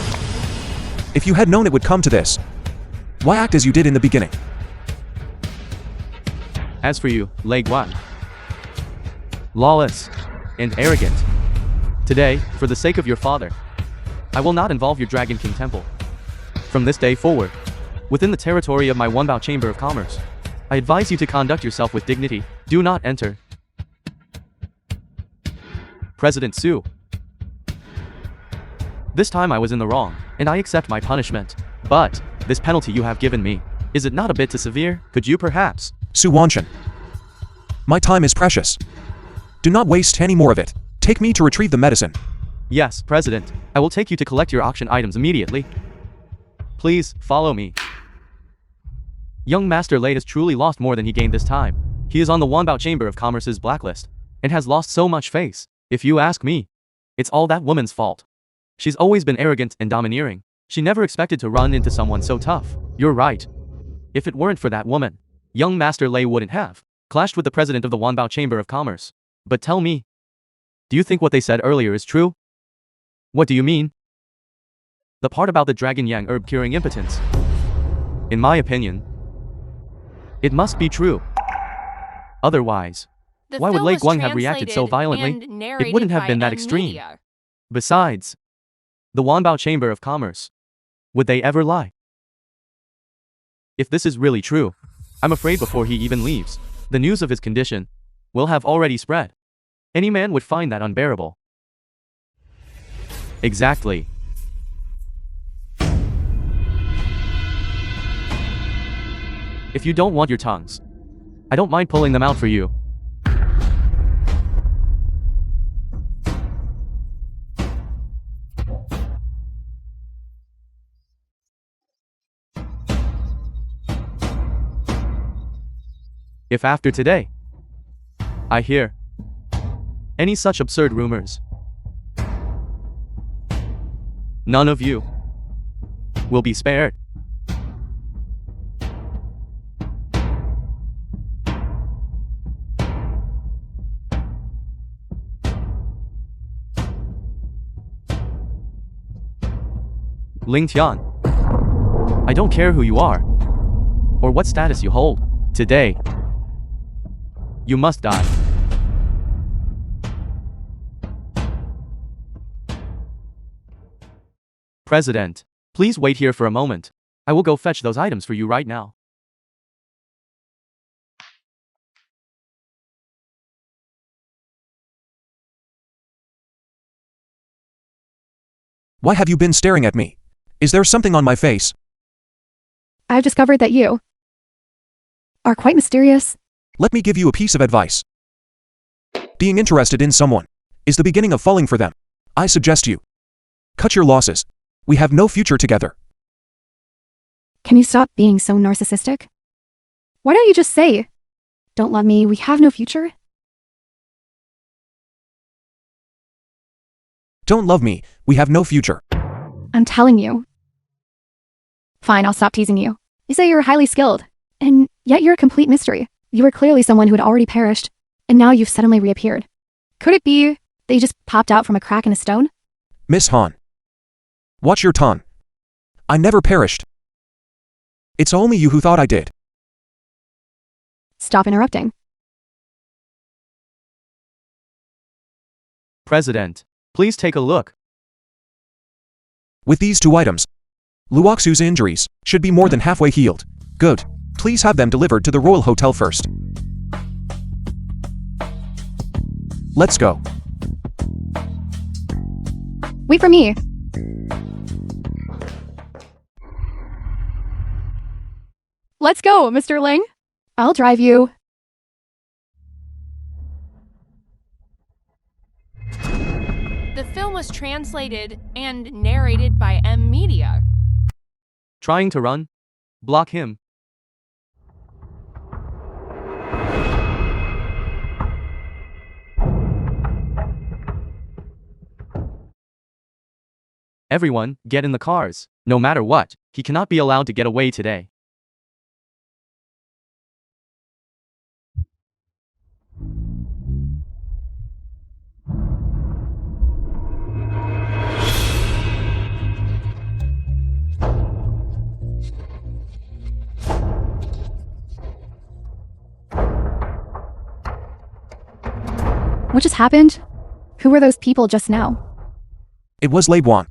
If you had known it would come to this, why act as you did in the beginning? As for you, Lei Guan, lawless and arrogant, today, for the sake of your father, I will not involve your Dragon King Temple. From this day forward, within the territory of my Wanbao Chamber of Commerce, I advise you to conduct yourself with dignity. Do not enter. President Su. This time I was in the wrong, and I accept my punishment. But, this penalty you have given me, is it not a bit too severe? Could you perhaps... Su Wanshan. My time is precious. Do not waste any more of it. Take me to retrieve the medicine. Yes, President. I will take you to collect your auction items immediately. Please, follow me. Young Master Lei has truly lost more than he gained this time. He is on the Wanbao Chamber of Commerce's blacklist, and has lost so much face. If you ask me, it's all that woman's fault. She's always been arrogant and domineering. She never expected to run into someone so tough. You're right. If it weren't for that woman, young Master Lei wouldn't have clashed with the president of the Wanbao Chamber of Commerce. But tell me, do you think what they said earlier is true? What do you mean? The part about the Dragon Yang herb curing impotence. In my opinion, it must be true. Otherwise, The why would film Lei was Guang have reacted so translated violently? and It narrated wouldn't have by been that extreme. Media. Besides, the Wanbao Chamber of Commerce, would they ever lie? If this is really true, I'm afraid before he even leaves, the news of his condition will have already spread. Any man would find that unbearable. Exactly. If you don't want your tongues, I don't mind pulling them out for you. If after today, I hear any such absurd rumors. None of you will be spared. Ling Tian, I don't care who you are, or what status you hold. Today, you must die. President, please wait here for a moment. I will go fetch those items for you right now. Why have you been staring at me? Is there something on my face? I've discovered that you are quite mysterious. Let me give you a piece of advice. Being interested in someone is the beginning of falling for them. I suggest you cut your losses. We have no future together. Can you stop being so narcissistic? Why don't you just say, "Don't love me, we have no future"? Don't love me, we have no future. I'm telling you. Fine, I'll stop teasing you. You say you're highly skilled, and yet you're a complete mystery. You were clearly someone who had already perished, and now you've suddenly reappeared. Could it be that you just popped out from a crack in a stone? Miss Han, watch your tongue. I never perished. It's only you who thought I did. Stop interrupting. President, please take a look. With these two items, Luoxu's injuries should be more than halfway healed. Good. Please have them delivered to the Royal Hotel first. Let's go. Wait for me. Let's go, Mr. Ling. I'll drive you. The film was translated and narrated by M Media. Trying to run? Block him. Everyone, get in the cars. No matter what, he cannot be allowed to get away today. What just happened? Who were those people just now? It was Lei Buan.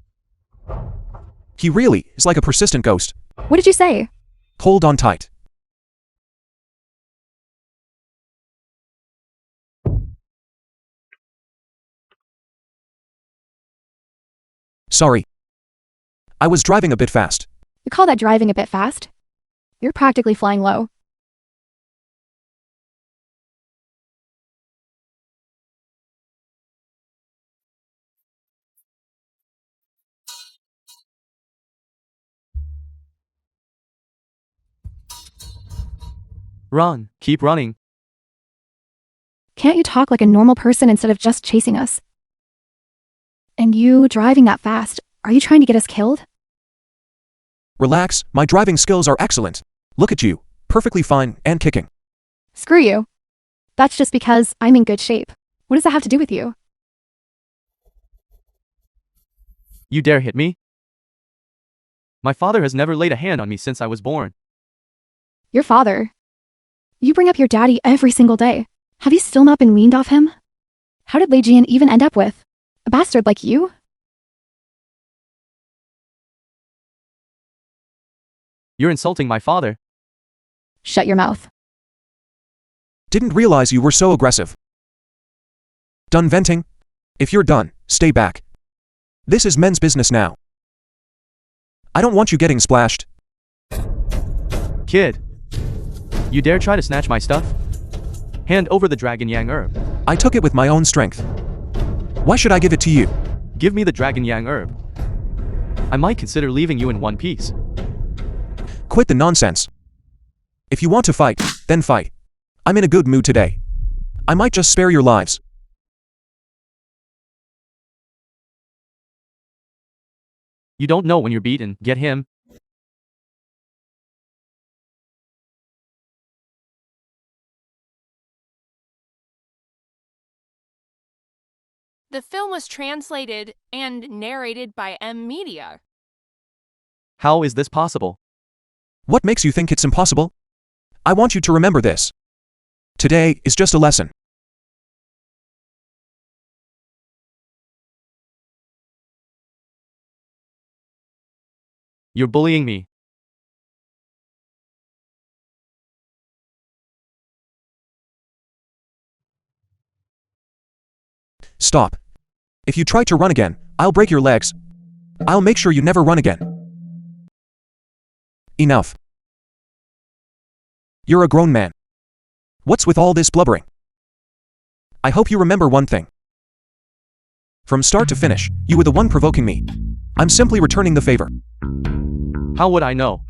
He really is like a persistent ghost. What did you say? Hold on tight. Sorry. I was driving a bit fast. You call that driving a bit fast? You're practically flying low. Run, keep running. Can't you talk like a normal person instead of just chasing us? And you driving that fast, are you trying to get us killed? Relax, my driving skills are excellent. Look at you, perfectly fine and kicking. Screw you. That's just because I'm in good shape. What does that have to do with you? You dare hit me? My father has never laid a hand on me since I was born. Your father. You bring up your daddy every single day. Have you still not been weaned off him? How did Lei Jian even end up with a bastard like you? You're insulting my father. Shut your mouth. Didn't realize you were so aggressive. Done venting? If you're done, stay back. This is men's business now. I don't want you getting splashed. Kid, you dare try to snatch my stuff? Hand over the Dragon Yang herb. I took it with my own strength. Why should I give it to you? Give me the Dragon Yang herb. I might consider leaving you in one piece. Quit the nonsense. If you want to fight, then fight. I'm in a good mood today. I might just spare your lives. You don't know when you're beaten. Get him. The film was translated and narrated by Media. How is this possible? What makes you think it's impossible? I want you to remember this. Today is just a lesson. You're bullying me. Stop. If you try to run again, I'll break your legs. I'll make sure you never run again. Enough. You're a grown man. What's with all this blubbering? I hope you remember one thing. From start to finish, you were the one provoking me. I'm simply returning the favor. How would I know?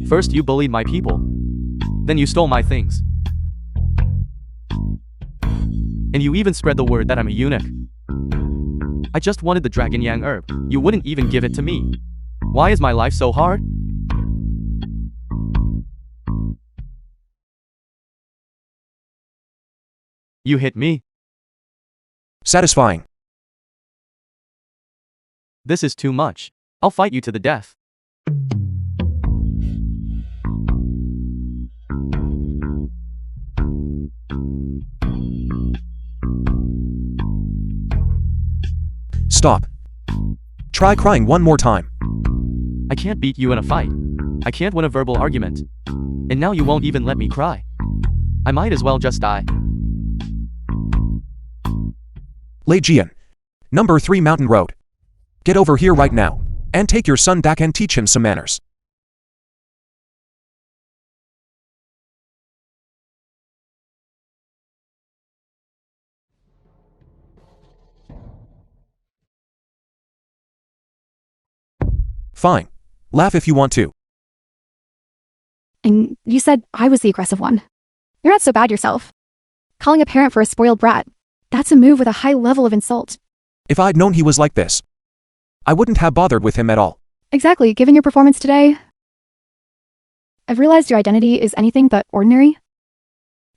First you bullied my people. Then you stole my things. And you even spread the word that I'm a eunuch. I just wanted the Dragon Yang herb. You wouldn't even give it to me. Why is my life so hard? You hit me. Satisfying. This is too much. I'll fight you to the death. Stop. Try crying one more time. I can't beat you in a fight. I can't win a verbal argument. And now you won't even let me cry. I might as well just die. Lei Jian. Number 3 Mountain Road. Get over here right now. And take your son back and teach him some manners. Fine. Laugh if you want to. And you said I was the aggressive one. You're not so bad yourself. Calling a parent for a spoiled brat. That's a move with a high level of insult. If I'd known he was like this, I wouldn't have bothered with him at all. Exactly, given your performance today. I've realized your identity is anything but ordinary.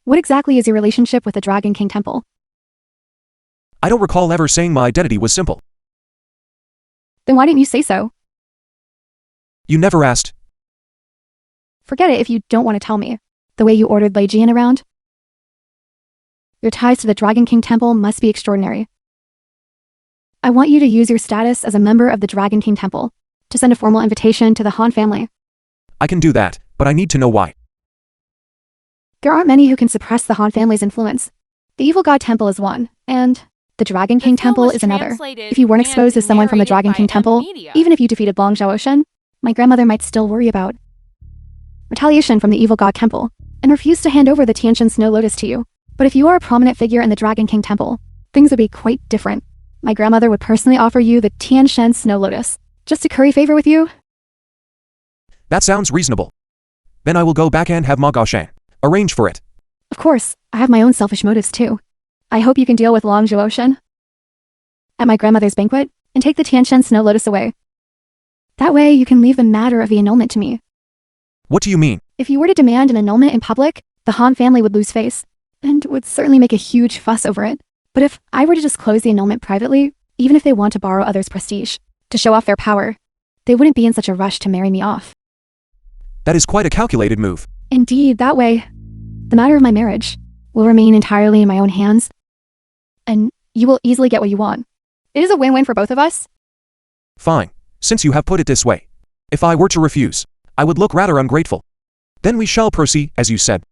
What exactly is your relationship with the Dragon King Temple? I don't recall ever saying my identity was simple. Then why didn't you say so? You never asked. Forget it if you don't want to tell me. The way you ordered Lei Jian around? Your ties to the Dragon King Temple must be extraordinary. I want you to use your status as a member of the Dragon King Temple to send a formal invitation to the Han family. I can do that, but I need to know why. There aren't many who can suppress the Han family's influence. The Evil God Temple is one, and the Dragon King Temple is another. If you weren't exposed as someone from the Dragon King Temple, even if you defeated Long Zhaoshen, my grandmother might still worry about retaliation from the Evil God Temple and refuse to hand over the Tianshan Snow Lotus to you. But if you are a prominent figure in the Dragon King Temple, things would be quite different. My grandmother would personally offer you the Tianshan Snow Lotus, just to curry favor with you. That sounds reasonable. Then I will go back and have Ma Gaoshan arrange for it. Of course, I have my own selfish motives too. I hope you can deal with Long Zhaoshen at my grandmother's banquet and take the Tianshan Snow Lotus away. That way you can leave the matter of the annulment to me. What do you mean? If you were to demand an annulment in public, the Han family would lose face, and would certainly make a huge fuss over it. But if I were to disclose the annulment privately, even if they want to borrow others' prestige, to show off their power, they wouldn't be in such a rush to marry me off. That is quite a calculated move. Indeed, that way, the matter of my marriage will remain entirely in my own hands, and you will easily get what you want. It is a win-win for both of us. Fine, since you have put it this way. If I were to refuse, I would look rather ungrateful. Then we shall proceed, as you said.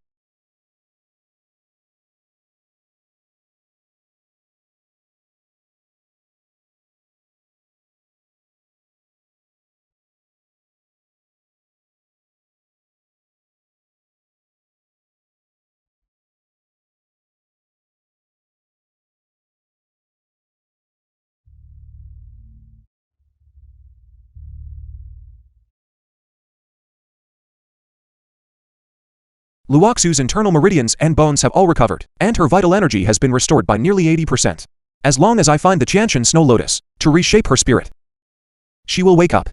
Luoxu's internal meridians and bones have all recovered, and her vital energy has been restored by nearly 80%. As long as I find the Tianshan Snow Lotus, to reshape her spirit, She will wake up.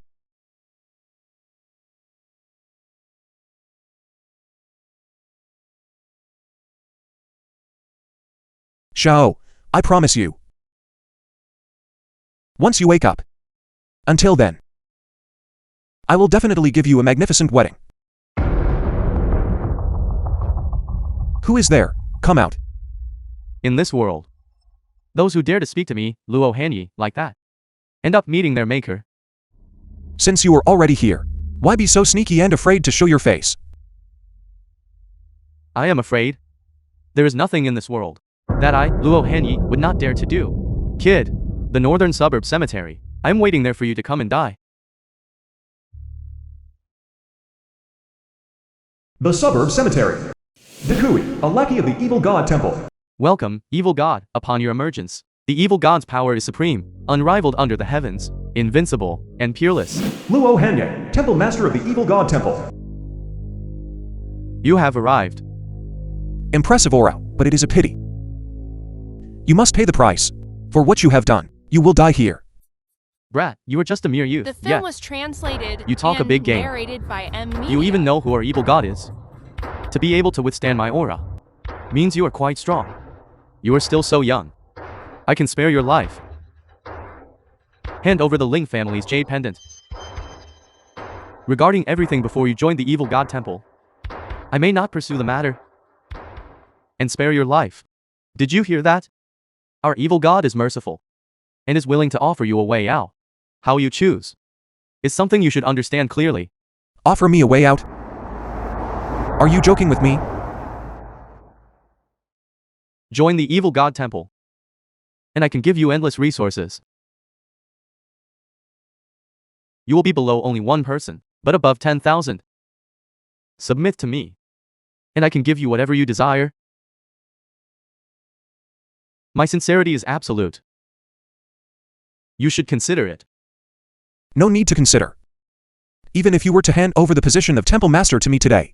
Xiao, I promise you. Once you wake up. Until then, I will definitely give you a magnificent wedding. Who is there? Come out. In this world, those who dare to speak to me, Luo Hanyi, like that, end up meeting their maker. Since you are already here, why be so sneaky and afraid to show your face? I am afraid. There is nothing in this world that I, Luo Hanyi, would not dare to do. Kid, the northern suburb cemetery. I am waiting there for you to come and die. The suburb cemetery. Dekui, a lackey of the evil god temple. Welcome, evil god, upon your emergence. The evil god's power is supreme, unrivaled under the heavens, invincible, and peerless. Luo Hanye, temple master of the evil god temple. You have arrived. Impressive aura, but it is a pity. You must pay the price. For what you have done, you will die here. Brat, you are just a mere youth. The film yet was translated you talk a and big game. narrated by Media. You even know who our evil god is. To be able to withstand my aura means you are quite strong. You are still so young. I can spare your life. Hand over the Ling family's jade pendant. Regarding everything before you join the evil god temple, I may not pursue the matter and spare your life. Did you hear that? Our evil god is merciful and is willing to offer you a way out. How you choose is something you should understand clearly. Offer me a way out? Are you joking with me? Join the evil god temple, and I can give you endless resources. You will be below only one person, but above 10,000. Submit to me, and I can give you whatever you desire. My sincerity is absolute. You should consider it. No need to consider. Even if you were to hand over the position of temple master to me today,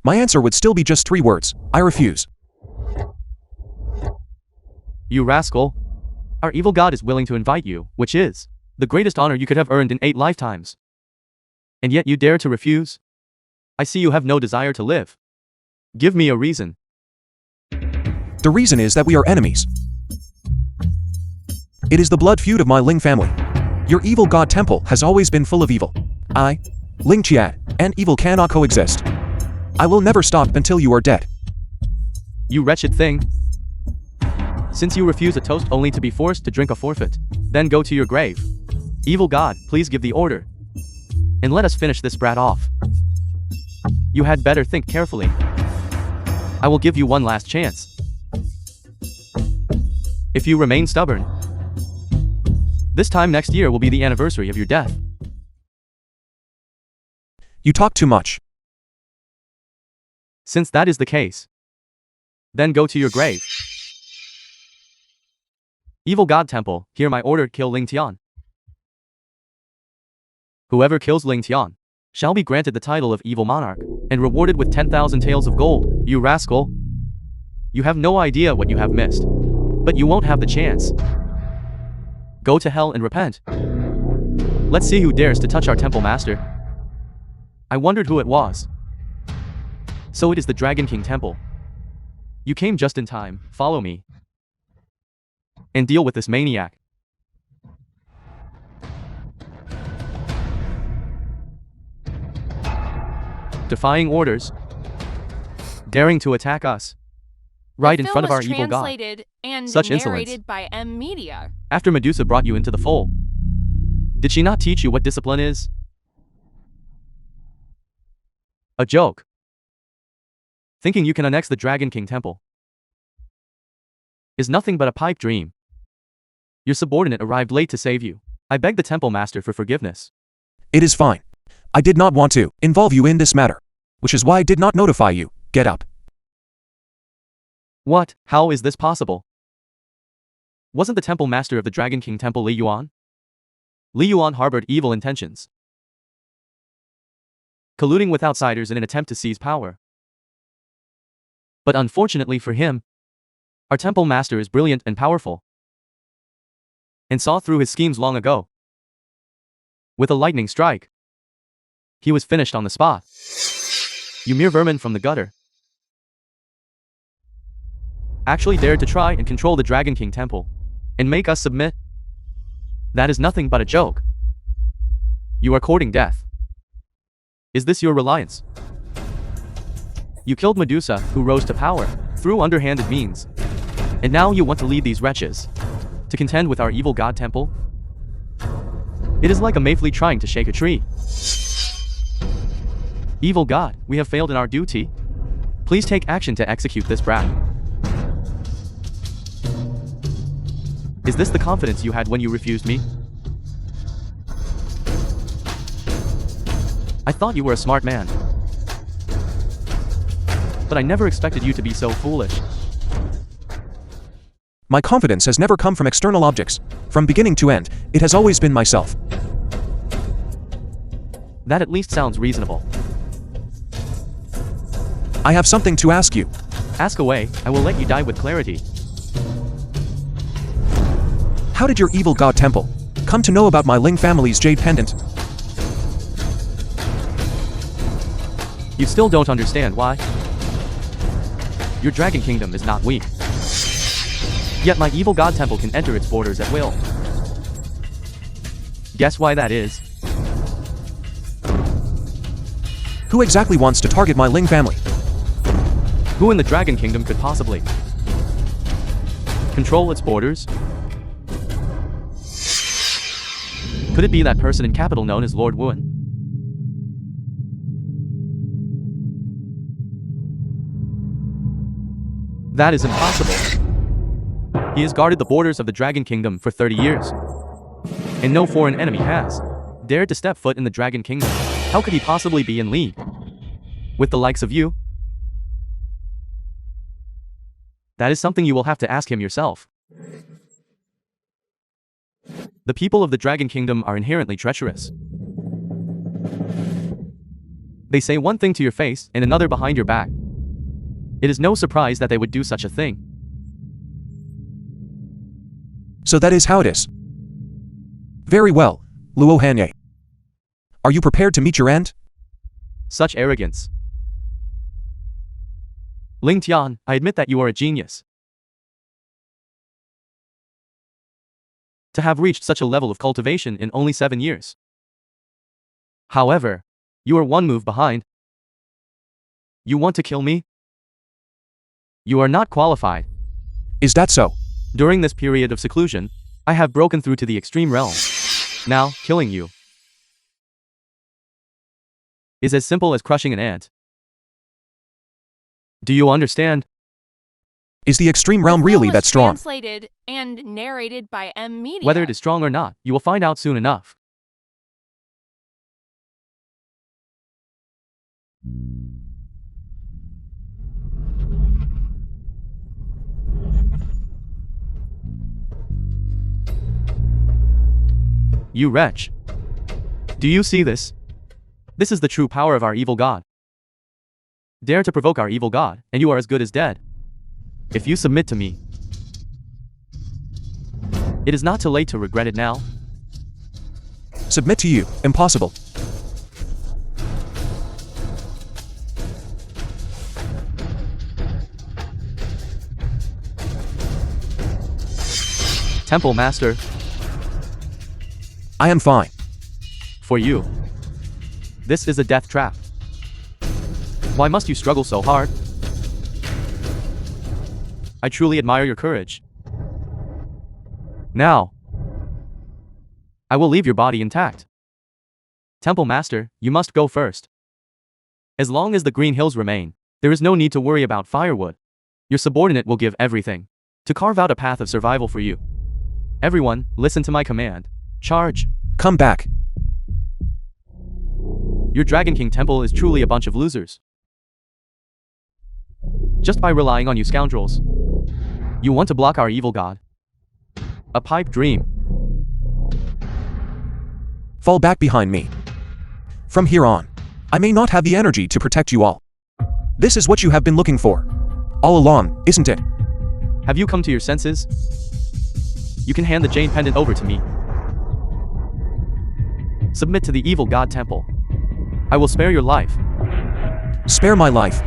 my answer would still be just 3 words. I refuse. You rascal. Our evil god is willing to invite you, which is the greatest honor you could have earned in 8 lifetimes. And yet you dare to refuse? I see you have no desire to live. Give me a reason. The reason is that we are enemies. It is the blood feud of my Ling family. Your evil god temple has always been full of evil. I, Ling Qian, and evil cannot coexist. I will never stop until you are dead. You wretched thing. Since you refuse a toast only to be forced to drink a forfeit, then go to your grave. Evil god, please give the order. And let us finish this brat off. You had better think carefully. I will give you one last chance. If you remain stubborn, this time next year will be the anniversary of your death. You talk too much. Since that is the case, then go to your grave. Evil God Temple, hear my order, kill Ling Tian. Whoever kills Ling Tian shall be granted the title of Evil Monarch, and rewarded with 10,000 taels of gold. You rascal! You have no idea what you have missed. But you won't have the chance. Go to hell and repent. Let's see who dares to touch our temple master. I wondered who it was. So it is the Dragon King Temple. You came just in time, follow me. And deal with this maniac. Defying orders. Daring to attack us. Right in front of our evil god. And Such narrated insolence. by Media. After Medusa brought you into the fold, did she not teach you what discipline is? A joke. Thinking you can annex the Dragon King Temple is nothing but a pipe dream. Your subordinate arrived late to save you. I beg the temple master for forgiveness. It is fine. I did not want to involve you in this matter, which is why I did not notify you. Get up. What? How is this possible? Wasn't the temple master of the Dragon King Temple Li Yuan? Li Yuan harbored evil intentions, colluding with outsiders in an attempt to seize power. But unfortunately for him, our temple master is brilliant and powerful, and saw through his schemes long ago. with a lightning strike. He was finished on the spot. You mere vermin from the gutter. Actually dared to try and control the Dragon King Temple and make us submit? That is nothing but a joke. You are courting death. Is this your reliance? You killed Medusa, who rose to power through underhanded means. And now you want to lead these wretches to contend with our evil god temple? It is like a mayfly trying to shake a tree. Evil god, we have failed in our duty. Please take action to execute this brat. Is this the confidence you had when you refused me? I thought you were a smart man. But I never expected you to be so foolish. My confidence has never come from external objects. From beginning to end, it has always been myself. That at least sounds reasonable. I have something to ask you. Ask away, I will let you die with clarity. How did your evil god temple come to know about my Ling family's jade pendant? You still don't understand why? Your Dragon Kingdom is not weak. Yet my evil god temple can enter its borders at will. Guess why that is? Who exactly wants to target my Ling family? Who in the Dragon Kingdom could possibly control its borders? Could it be that person in capital known as Lord Wuan? That is impossible. He has guarded the borders of the Dragon Kingdom for 30 years. And no foreign enemy has dared to step foot in the Dragon Kingdom. How could he possibly be in league with the likes of you? That is something you will have to ask him yourself. The people of the Dragon Kingdom are inherently treacherous. They say one thing to your face and another behind your back. It is no surprise that they would do such a thing. So that is how it is. Very well, Luo Hanye. Are you prepared to meet your end? Such arrogance. Ling Tian, I admit that you are a genius. To have reached such a level of cultivation in only 7 years. However, you are one move behind. You want to kill me? You are not qualified. Is that so? During this period of seclusion, I have broken through to the extreme realm. Now, killing you is as simple as crushing an ant. Do you understand? Is the extreme realm really that strong? Translated and narrated by M Media. Whether it is strong or not, you will find out soon enough. You wretch. Do you see this? This is the true power of our evil god. Dare to provoke our evil god, and you are as good as dead. If you submit to me, it is not too late to regret it now. Submit to you. Impossible. Temple Master. I am fine. For you, this is a death trap. Why must you struggle so hard? I truly admire your courage. Now, I will leave your body intact. Temple Master, you must go first. As long as the Green Hills remain, there is no need to worry about firewood. Your subordinate will give everything to carve out a path of survival for you. Everyone, listen to my command. Charge. Come back. Your Dragon King Temple is truly a bunch of losers. Just by relying on you scoundrels. You want to block our evil god. A pipe dream. Fall back behind me. From here on, I may not have the energy to protect you all. This is what you have been looking for all along, isn't it? Have you come to your senses? You can hand the Jade Pendant over to me. Submit to the evil god temple. I will spare your life. Spare my life.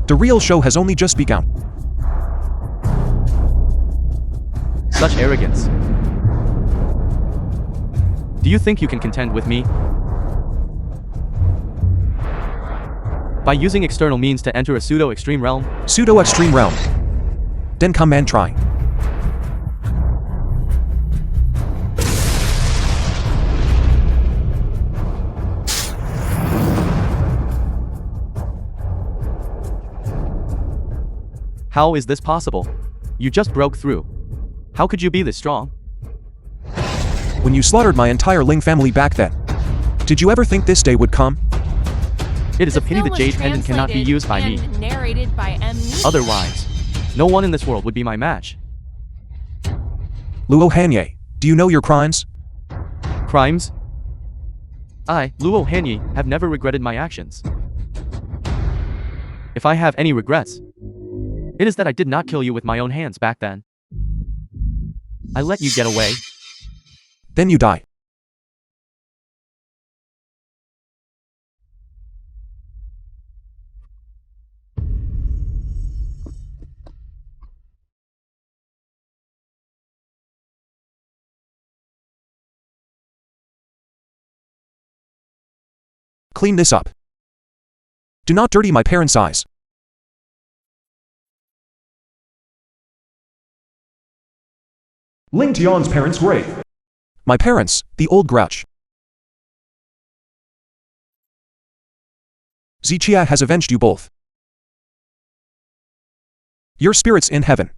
The real show has only just begun. Such arrogance. Do you think you can contend with me? By using external means to enter a pseudo-extreme realm? Pseudo-extreme realm. Then come and try. How is this possible? You just broke through. How could you be this strong? When you slaughtered my entire Ling family back then, did you ever think this day would come? It is a pity the Jade Pendant cannot be used by me. Narrated by M. Otherwise, no one in this world would be my match. Luo Hanye, do you know your crimes? Crimes? I, Luo Hanye, have never regretted my actions. If I have any regrets, it is that I did not kill you with my own hands back then. I let you get away. Then you die. Clean this up. Do not dirty my parents' eyes. Ling Tian's parents' grave. My parents, the old grouch. Zichia has avenged you both. Your spirits in heaven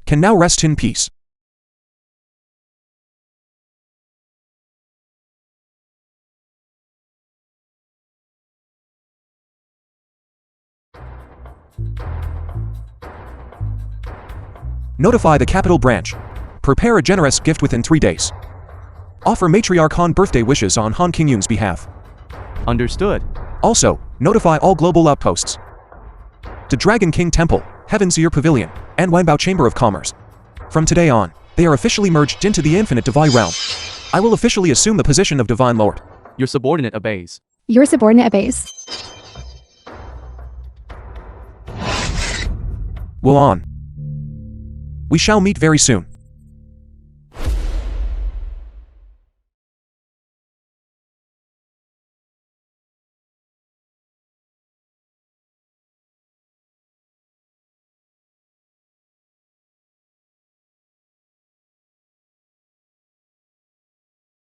can now rest in peace. Notify the capital branch. Prepare a generous gift within 3 days. Offer Matriarch Han birthday wishes on Han Qingyun's behalf. Understood. Also, notify all global outposts. The Dragon King Temple, Heaven's Ear Pavilion, and Wanbao Chamber of Commerce. From today on, they are officially merged into the infinite divine realm. I will officially assume the position of Divine Lord. Your subordinate obeys. Your subordinate obeys. Will on. We shall meet very soon.